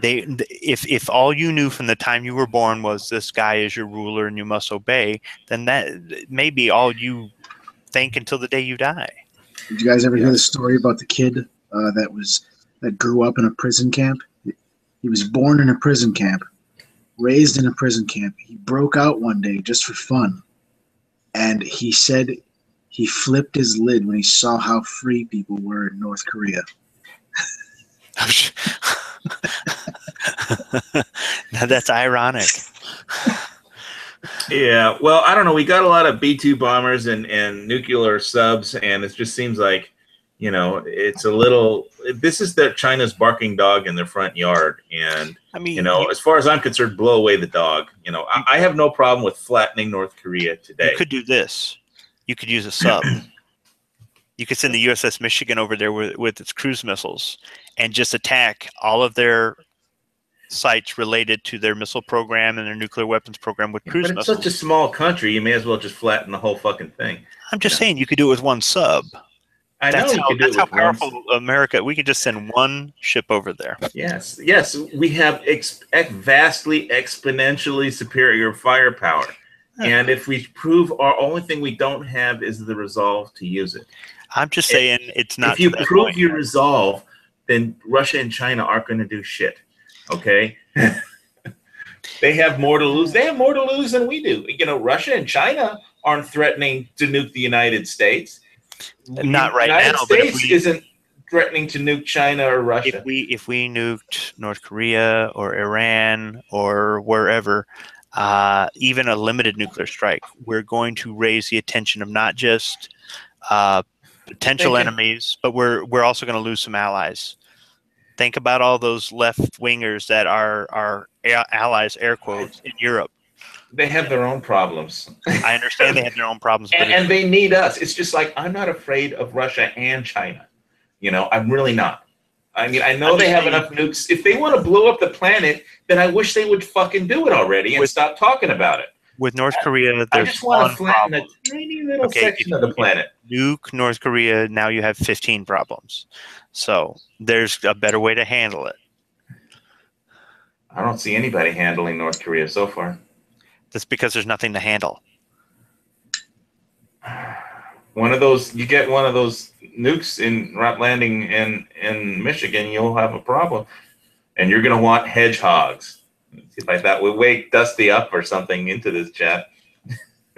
If all you knew from the time you were born was this guy is your ruler and you must obey, then that may be all you think until the day you die. Did you guys ever hear the story about the kid that grew up in a prison camp? He was born in a prison camp, raised in a prison camp. He broke out one day just for fun, and he said he flipped his lid when he saw how free people were in North Korea. Now that's ironic. Yeah, well, I don't know. We got a lot of B-2 bombers and nuclear subs, and it just seems like, it's a little. This is China's barking dog in their front yard, and I mean, as far as I'm concerned, blow away the dog. I have no problem with flattening North Korea today. You could do this. You could use a sub. You could send the USS Michigan over there with its cruise missiles and just attack all of their sites related to their missile program and their nuclear weapons program with cruise missiles. But it's such a small country, you may as well just flatten the whole fucking thing. I'm just saying you could do it with one sub. That's how powerful America. We could just send one ship over there. Yes, we have vastly, exponentially superior firepower. And if we prove our only thing we don't have is the resolve to use it. I'm just saying it's not. If you prove your resolve, then Russia and China aren't going to do shit. Okay? They have more to lose. They have more to lose than we do. Russia and China aren't threatening to nuke the United States. Not right now. The United States isn't threatening to nuke China or Russia. If we nuked North Korea or Iran or wherever, even a limited nuclear strike, we're going to raise the attention of not just potential enemies, but we're also going to lose some allies. Think about all those left-wingers that are our allies, air quotes, in Europe. They have their own problems. I understand they have their own problems. and they need us. It's just like, I'm not afraid of Russia and China. I'm really not. I mean, I know they have enough nukes. If they want to blow up the planet, then I wish they would fucking do it already and stop talking about it. With North Korea, I just want to flatten a tiny little section of the planet. Nuke North Korea, now you have 15 problems. So there's a better way to handle it. I don't see anybody handling North Korea so far. That's because there's nothing to handle. You get one of those nukes landing in Michigan, you'll have a problem. And you're going to want hedgehogs. See if I thought we'd wake Dusty up or something into this chat.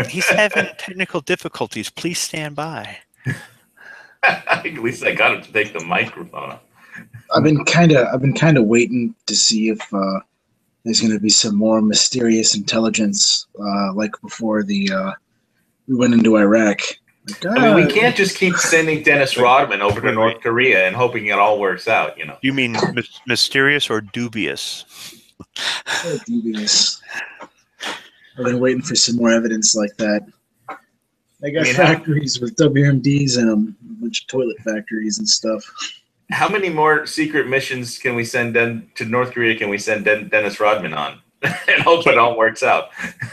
He's having technical difficulties. Please stand by. At least I got him to take the microphone off. I've been kind of waiting to see if there's going to be some more mysterious intelligence, like before we went into Iraq. I mean, we can't just keep sending Dennis Rodman over to North Korea and hoping it all works out. You mean mysterious or dubious? Dubious. I've been waiting for some more evidence like that. They got factories with WMDs in them, a bunch of toilet factories and stuff. How many more secret missions can we send to North Korea? Can we send Dennis Rodman on and hope it all works out?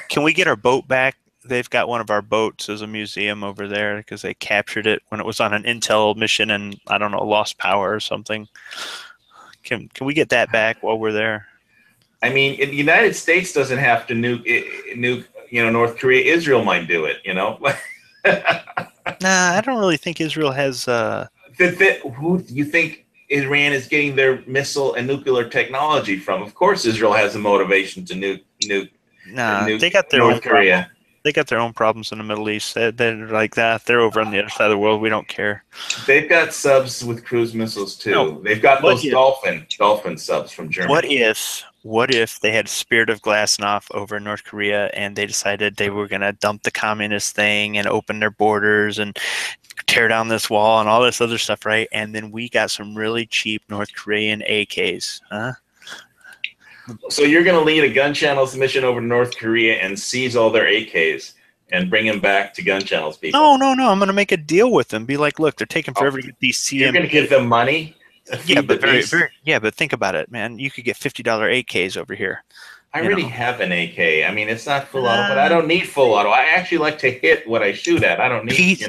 Can we get our boat back? They've got one of our boats as a museum over there because they captured it when it was on an intel mission and, I don't know, lost power or something. Can we get that back while we're there? I mean, the United States doesn't have to nuke North Korea. Israel might do it, Nah, I don't really think Israel has... Who do you think Iran is getting their missile and nuclear technology from? Of course Israel has a motivation to nuke they got their North Korea. They got their own problems in the Middle East. They're like that. They're over on the other side of the world. We don't care. They've got subs with cruise missiles too. No, they've got those dolphin subs from Germany. What if they had Spirit of Glasnost over in North Korea and they decided they were going to dump the communist thing and open their borders and tear down this wall and all this other stuff, right? And then we got some really cheap North Korean AKs, huh? So you're going to lead a gun channels mission over to North Korea and seize all their AKs and bring him back to gun channels, people. No. I'm going to make a deal with them. Be like, look, they're taking forever to get these CMP. You're going to give them money to feed Yeah, the but beast? but think about it, man. You could get $50 AKs over here. I already have an AK. I mean, it's not full auto, but I don't need full auto. I actually like to hit what I shoot at. I don't need,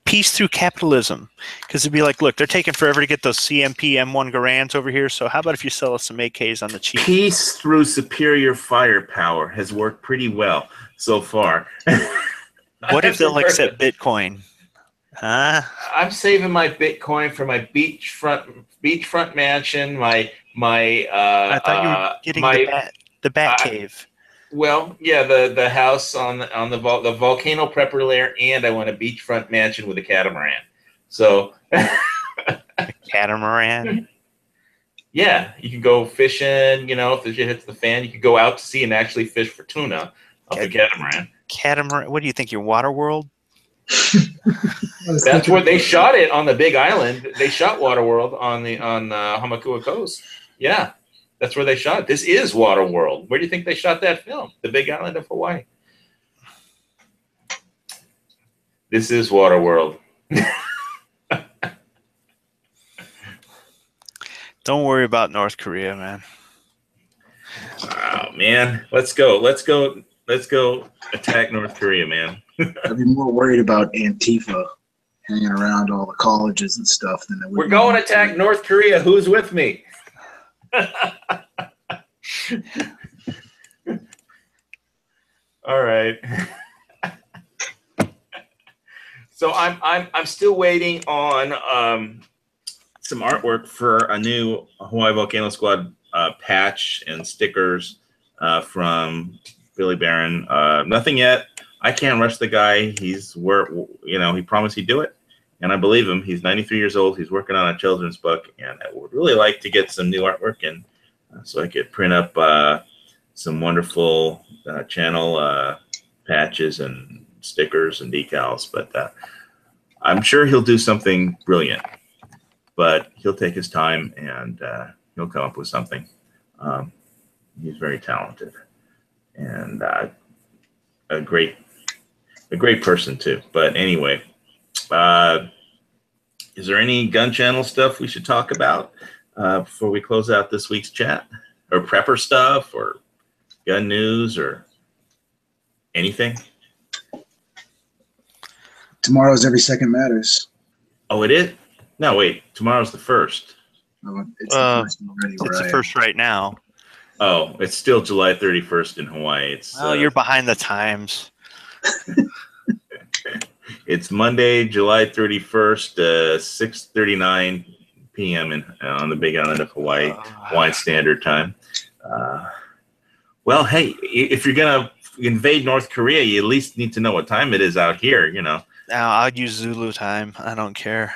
Peace through capitalism. Because it'd be like, look, they're taking forever to get those CMP M1 Garands over here, so how about if you sell us some AKs on the cheap? Peace through superior firepower has worked pretty well so far. What if they'll accept Bitcoin? Huh? I'm saving my Bitcoin for my beachfront mansion, I thought you were getting the Bat Cave. Well, yeah, the house on the volcano prepper lair, and I want a beachfront mansion with a catamaran. So A catamaran? Yeah, you can go fishing, if the shit hits the fan, you could go out to sea and actually fish for tuna off the catamaran. Catamaran? What do you think, your Waterworld? That's where they shot it, on the Big Island. They shot Waterworld on Hamakua Coast. Yeah, that's where they shot it. This is Waterworld. Where do you think they shot that film? The Big Island of Hawaii. This is Waterworld. Don't worry about North Korea, man. Oh man, let's go attack North Korea, man. I'd be more worried about Antifa hanging around all the colleges and stuff than We're going to attack North Korea. Who's with me? All right. So I'm still waiting on some artwork for a new Hawaii Volcano Squad patch and stickers from Billy Barron. Nothing yet. I can't rush the guy. He promised he'd do it, and I believe him. He's 93 years old. He's working on a children's book, and I would really like to get some new artwork in, so I could print up some wonderful channel patches and stickers and decals. But I'm sure he'll do something brilliant. But he'll take his time, and he'll come up with something. He's very talented, and a great person too. But anyway, is there any gun channel stuff we should talk about before we close out this week's chat, or prepper stuff, or gun news, or anything? Tomorrow's Every Second Matters. Oh, it is? No, wait. Tomorrow's the 1st. Oh, it's the first already. It's the first right now. Oh, it's still July 31st in Hawaii. You're behind the times. It's Monday, July 31st, 6:39 p.m. on the Big Island of Hawaii, Hawaiian Standard Time. Well, hey, if you're gonna invade North Korea, you at least need to know what time it is out here. Now I'll use Zulu time. I don't care.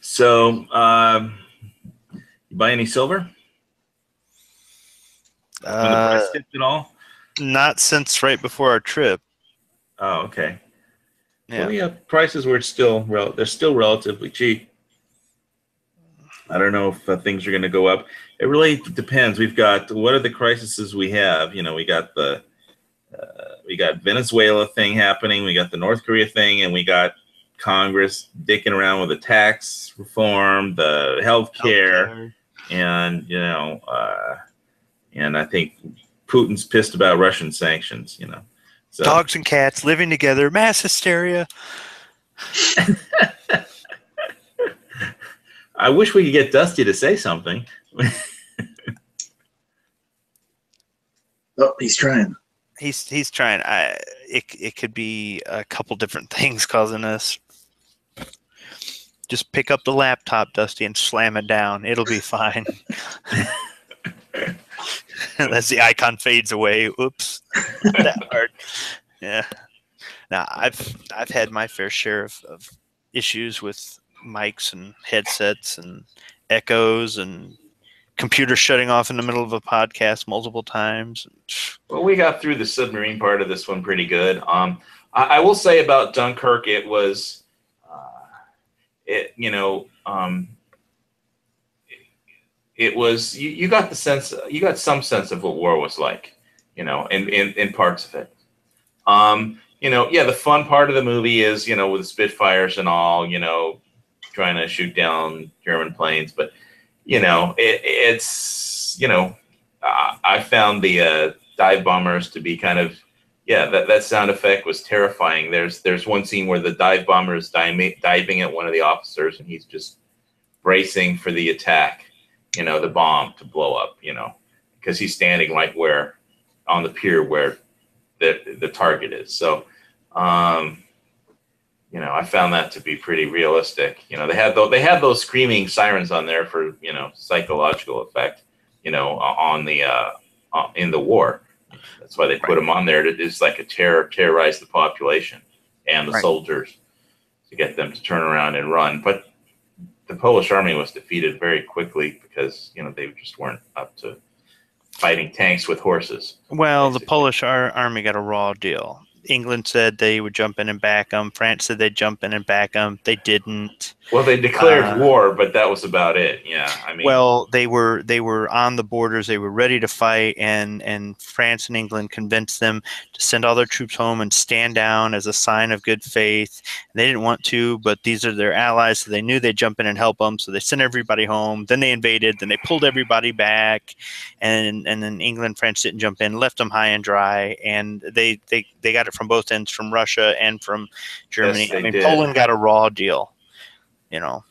So, you buy any silver? When the price dipped at all? Not since right before our trip. Oh, okay. Yeah. Well, prices were they're still relatively cheap. I don't know if things are going to go up. It really depends. What are the crises we have? We got we got Venezuela thing happening. We got the North Korea thing, and we got Congress dicking around with the tax reform, the health care, and and I think Putin's pissed about Russian sanctions. So. Dogs and cats living together, mass hysteria. I wish we could get Dusty to say something. Oh, he's trying. He's trying. It could be a couple different things causing us. Just pick up the laptop, Dusty, and slam it down. It'll be fine. As the icon fades away. Oops. Not that hard. Yeah. Now I've had my fair share of issues with mics and headsets and echoes and computer shutting off in the middle of a podcast multiple times. Well, we got through the submarine part of this one pretty good. I will say about Dunkirk, it was, it was you got the sense, you got some sense of what war was like, in parts of it. Yeah, the fun part of the movie is, with the Spitfires and all, trying to shoot down German planes, but it's I found the dive bombers to be kind of, yeah, that sound effect was terrifying. There's one scene where the dive bomber is diving at one of the officers, and he's just bracing for the attack, the bomb to blow up, because he's standing right where on the pier where the target is. So, I found that to be pretty realistic. They had those screaming sirens on there for psychological effect, on the in the war. That's why they put them on there to just like terrorize the population and the soldiers to get them to turn around and run. But the Polish army was defeated very quickly because they just weren't up to fighting tanks with horses. Well, basically. the Polish army got a raw deal. England said they would jump in and back them. France said they'd jump in and back them. They didn't. Well, they declared war, but that was about it. Yeah, I mean. Well, they were on the borders. They were ready to fight, and France and England convinced them to send all their troops home and stand down as a sign of good faith. And they didn't want to, but these are their allies, so they knew they'd jump in and help them. So they sent everybody home. Then they invaded. Then they pulled everybody back, and then England, France didn't jump in, left them high and dry, and they got it from both ends, from Russia and from Germany. Yes, I mean, did. Poland got a raw deal, Yeah,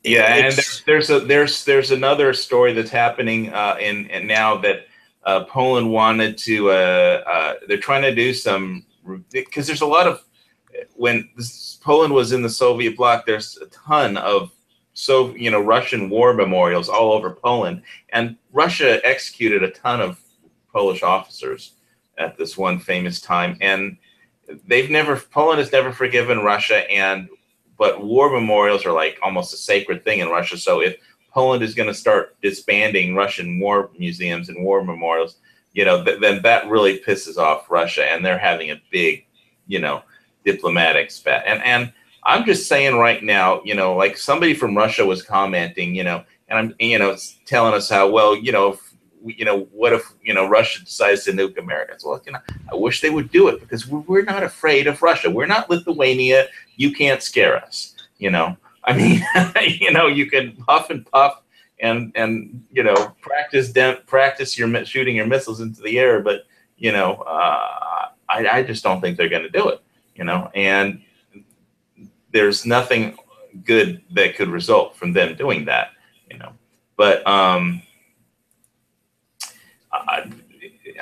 and there's another story that's happening in now that Poland wanted to. They're trying to do some, because there's a lot of, when Poland was in the Soviet bloc, there's a ton of Russian war memorials all over Poland, and Russia executed a ton of Polish officers at this one famous time, and Poland has never forgiven Russia, but war memorials are like almost a sacred thing in Russia. So if Poland is going to start disbanding Russian war museums and war memorials, then that really pisses off Russia, and they're having a big, diplomatic spat. And I'm just saying right now, like somebody from Russia was commenting, and I'm, telling us how, well, what if, Russia decides to nuke America? Well, I wish they would do it, because we're not afraid of Russia. We're not Lithuania. You can't scare us. I mean, you can huff and puff and practice your shooting your missiles into the air, but I just don't think they're going to do it. And there's nothing good that could result from them doing that. But I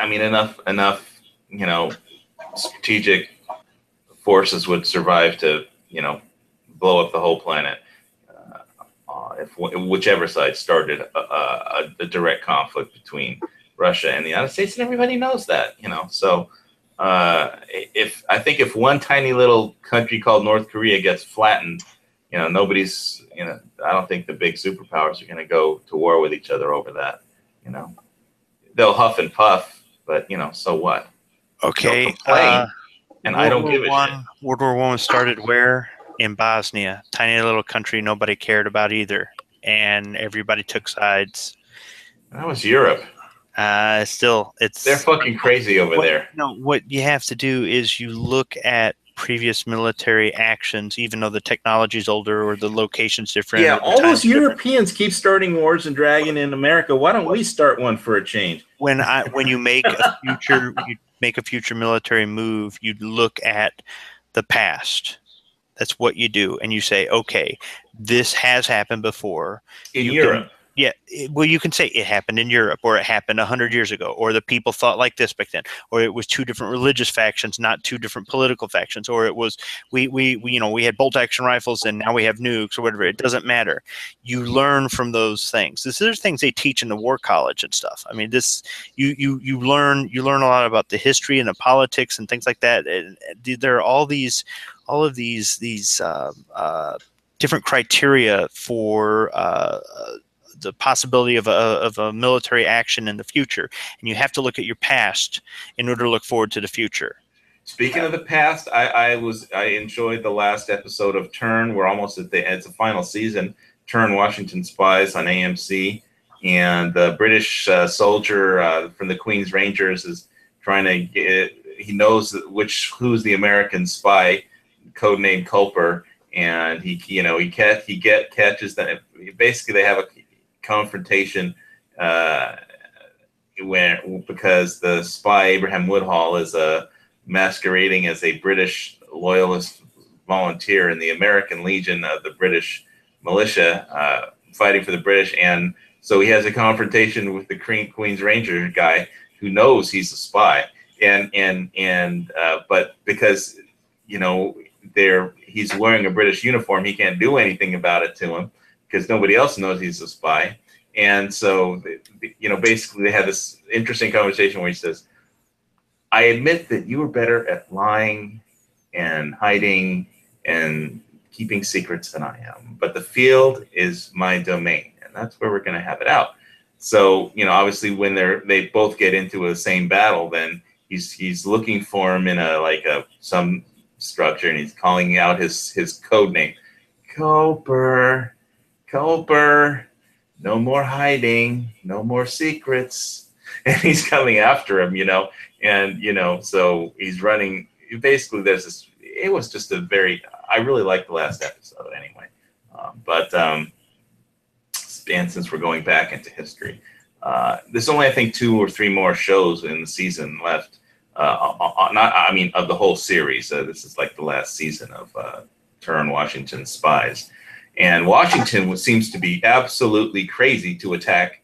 mean, enough, strategic forces would survive to, blow up the whole planet, if whichever side started a direct conflict between Russia and the United States, and everybody knows that, So if one tiny little country called North Korea gets flattened, nobody's, I don't think the big superpowers are going to go to war with each other over that. They'll huff and puff, but so what? Okay. And I don't give a shit. World War I started where? In Bosnia, tiny little country nobody cared about either, and everybody took sides. That was Europe. They're fucking crazy over there. No, what you have to do is you look at previous military actions, even though the technology's older or the location's different. Yeah, all those Europeans keep starting wars and dragging in America. Why don't we start one for a change? When you make a future military move, you look at the past. That's what you do, and you say, okay, this has happened before in Europe. Well, you can say it happened in Europe, or it happened 100 years ago, or the people thought like this back then, or it was two different religious factions, not two different political factions, or it was we had bolt action rifles and now we have nukes or whatever. It doesn't matter. You learn from those things. There's things they teach in the war college and stuff. I mean, you learn a lot about the history and the politics and things like that. And there are all of these different criteria for the possibility of a military action in the future, and you have to look at your past in order to look forward to the future. Speaking of the past, I enjoyed the last episode of Turn. We're almost it's the final season. Turn: Washington Spies on AMC, and the British soldier from the Queen's Rangers is trying to get. He knows who's the American spy, codenamed Culper, and he catches them. Basically, they have a confrontation because the spy Abraham Woodhull is masquerading as a British loyalist volunteer in the American Legion of the British militia, fighting for the British, and so he has a confrontation with the Queen's Ranger guy who knows he's a spy, but because he's wearing a British uniform, he can't do anything about it to him because nobody else knows he's a spy. And so, basically they had this interesting conversation where he says, I admit that you are better at lying and hiding and keeping secrets than I am, but the field is my domain, and that's where we're going to have it out. So, obviously when they both get into a same battle, then he's looking for him in some structure, and he's calling out his code name, Culper, no more hiding, no more secrets. And he's coming after him, and so he's running. Basically, there's this. It was just I really liked the last episode anyway. And since we're going back into history, there's only, I think, 2 or 3 more shows in the season left. Of the whole series. This is like the last season of Turn Washington's Spies. And Washington seems to be absolutely crazy to attack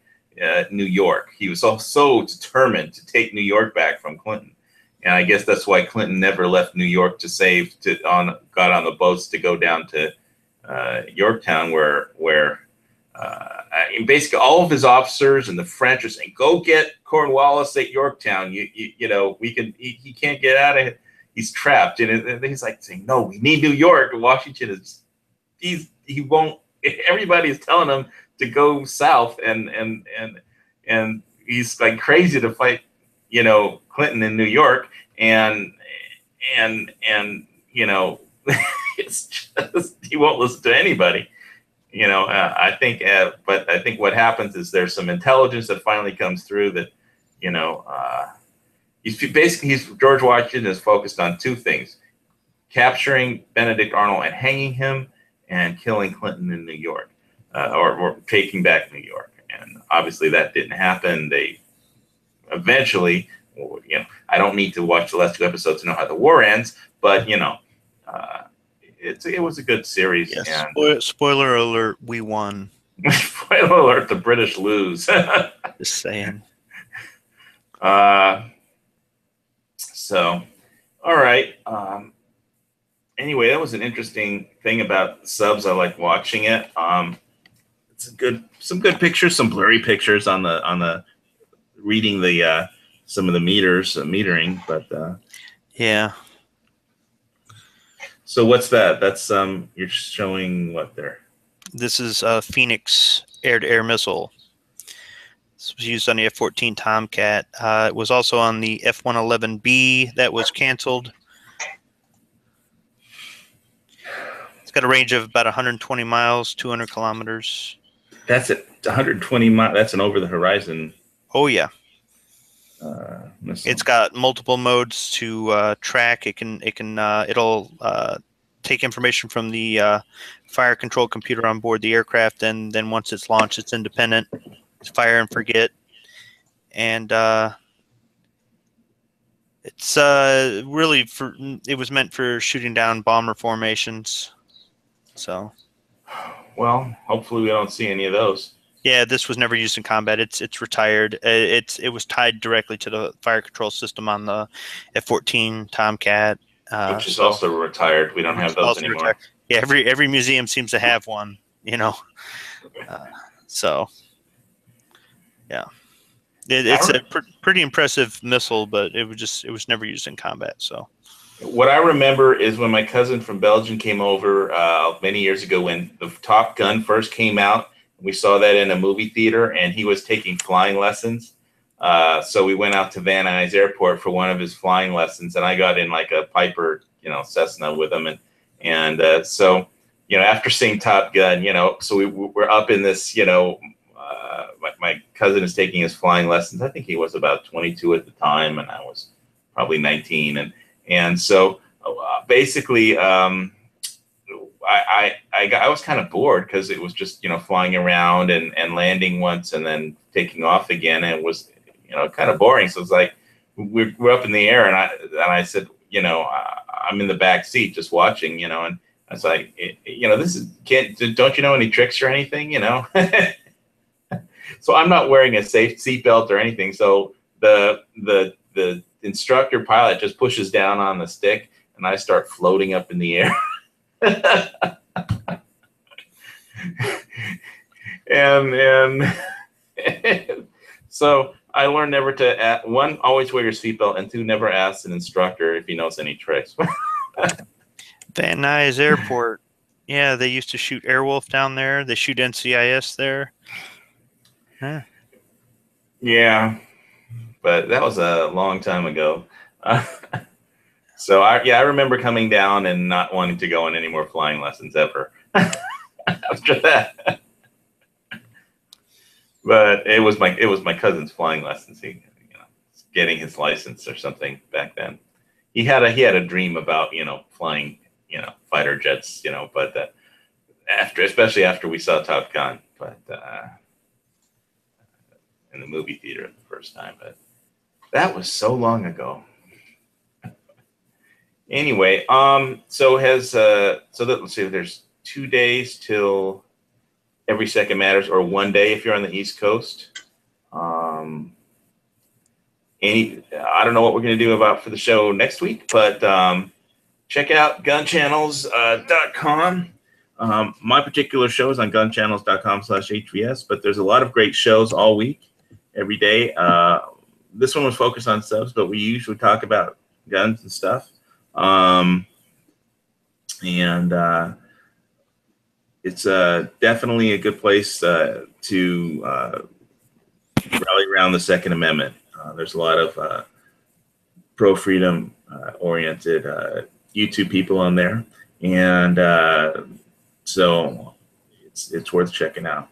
New York. He was so determined to take New York back from Clinton. And I guess that's why Clinton never left New York got on the boats to go down to Yorktown, where basically all of his officers and the French are saying, go get Cornwallis at Yorktown. He can't get out of it. He's trapped. And he's like saying, no, we need New York. Washington he won't, everybody is telling him to go south, and he's like crazy to fight, Clinton in New York, and it's just, he won't listen to anybody. I think, but I think what happens is there's some intelligence that finally comes through that, George Washington is focused on 2 things: capturing Benedict Arnold and hanging him, and killing Clinton in New York, or taking back New York. And obviously that didn't happen. They eventually, I don't need to watch the last 2 episodes to know how the war ends, but it was a good series. Yes. And spoiler alert, we won. Spoiler alert, the British lose. Just saying. So, all right. Anyway, that was an interesting thing about subs. I like watching it. It's some good pictures, some blurry pictures on the reading the some of the metering, but yeah. So what's that? That's you're showing what there? This is a Phoenix air-to-air missile. This was used on the F-14 Tomcat. It was also on the F-111B that was canceled. It's got a range of about 120 miles, 200 kilometers. That's it. 120 miles. That's an over-the-horizon. Oh yeah. Missile. It's got multiple modes to track. It'll take information from the fire control computer on board the aircraft, and then once it's launched, it's independent. It's fire and forget, and it's really it was meant for shooting down bomber formations. So, well, hopefully we don't see any of those. Yeah, this was never used in combat. It's retired. It was tied directly to the fire control system on the F-14 Tomcat, which is also retired. We don't have those anymore. Retired. Yeah, every museum seems to have one. So yeah, it's a pretty impressive missile, but it was never used in combat. So. What I remember is when my cousin from Belgium came over many years ago when the Top Gun first came out. We saw that in a movie theater, and he was taking flying lessons. So we went out to Van Nuys Airport for one of his flying lessons, and I got in like a Piper, Cessna with him. So, after seeing Top Gun, so we're up in this, my cousin is taking his flying lessons. I think he was about 22 at the time, and I was probably 19. And so basically, I was kind of bored because it was just, flying around and landing once and then taking off again. And it was, kind of boring. So it's like we're up in the air, and I said, I'm in the back seat just watching, and I was like, this is don't you know any tricks or anything, So I'm not wearing a safe seatbelt or anything. So the instructor pilot just pushes down on the stick, and I start floating up in the air. and so I learned never to one, always wear your seatbelt, and two, never ask an instructor if he knows any tricks. Van Nuys Airport. Yeah, they used to shoot Airwolf down there. They shoot NCIS there. Huh. Yeah, but that was a long time ago. So I remember coming down and not wanting to go on any more flying lessons ever after that. But it was my cousin's flying lessons. He, getting his license or something back then. He had a dream about flying fighter jets, but especially after we saw Top Gun, but in the movie theater the first time. But that was so long ago. Anyway, so let's see, there's 2 days till Every Second Matters, or 1 day if you're on the East Coast. I don't know what we're going to do for the show next week, but check out gunchannels.com. My particular show is on gunchannels.com/HVS, but there's a lot of great shows all week, every day. This one was focused on subs, but we usually talk about guns and stuff. It's definitely a good place to rally around the Second Amendment. There's a lot of pro-freedom oriented YouTube people on there, and so it's worth checking out.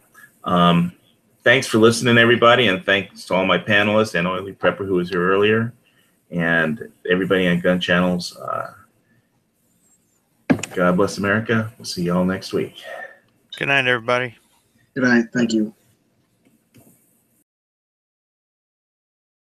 Thanks for listening, everybody, and thanks to all my panelists and Oily Prepper, who was here earlier, and everybody on Gun Channels. God bless America. We'll see you all next week. Good night, everybody. Good night. Thank you.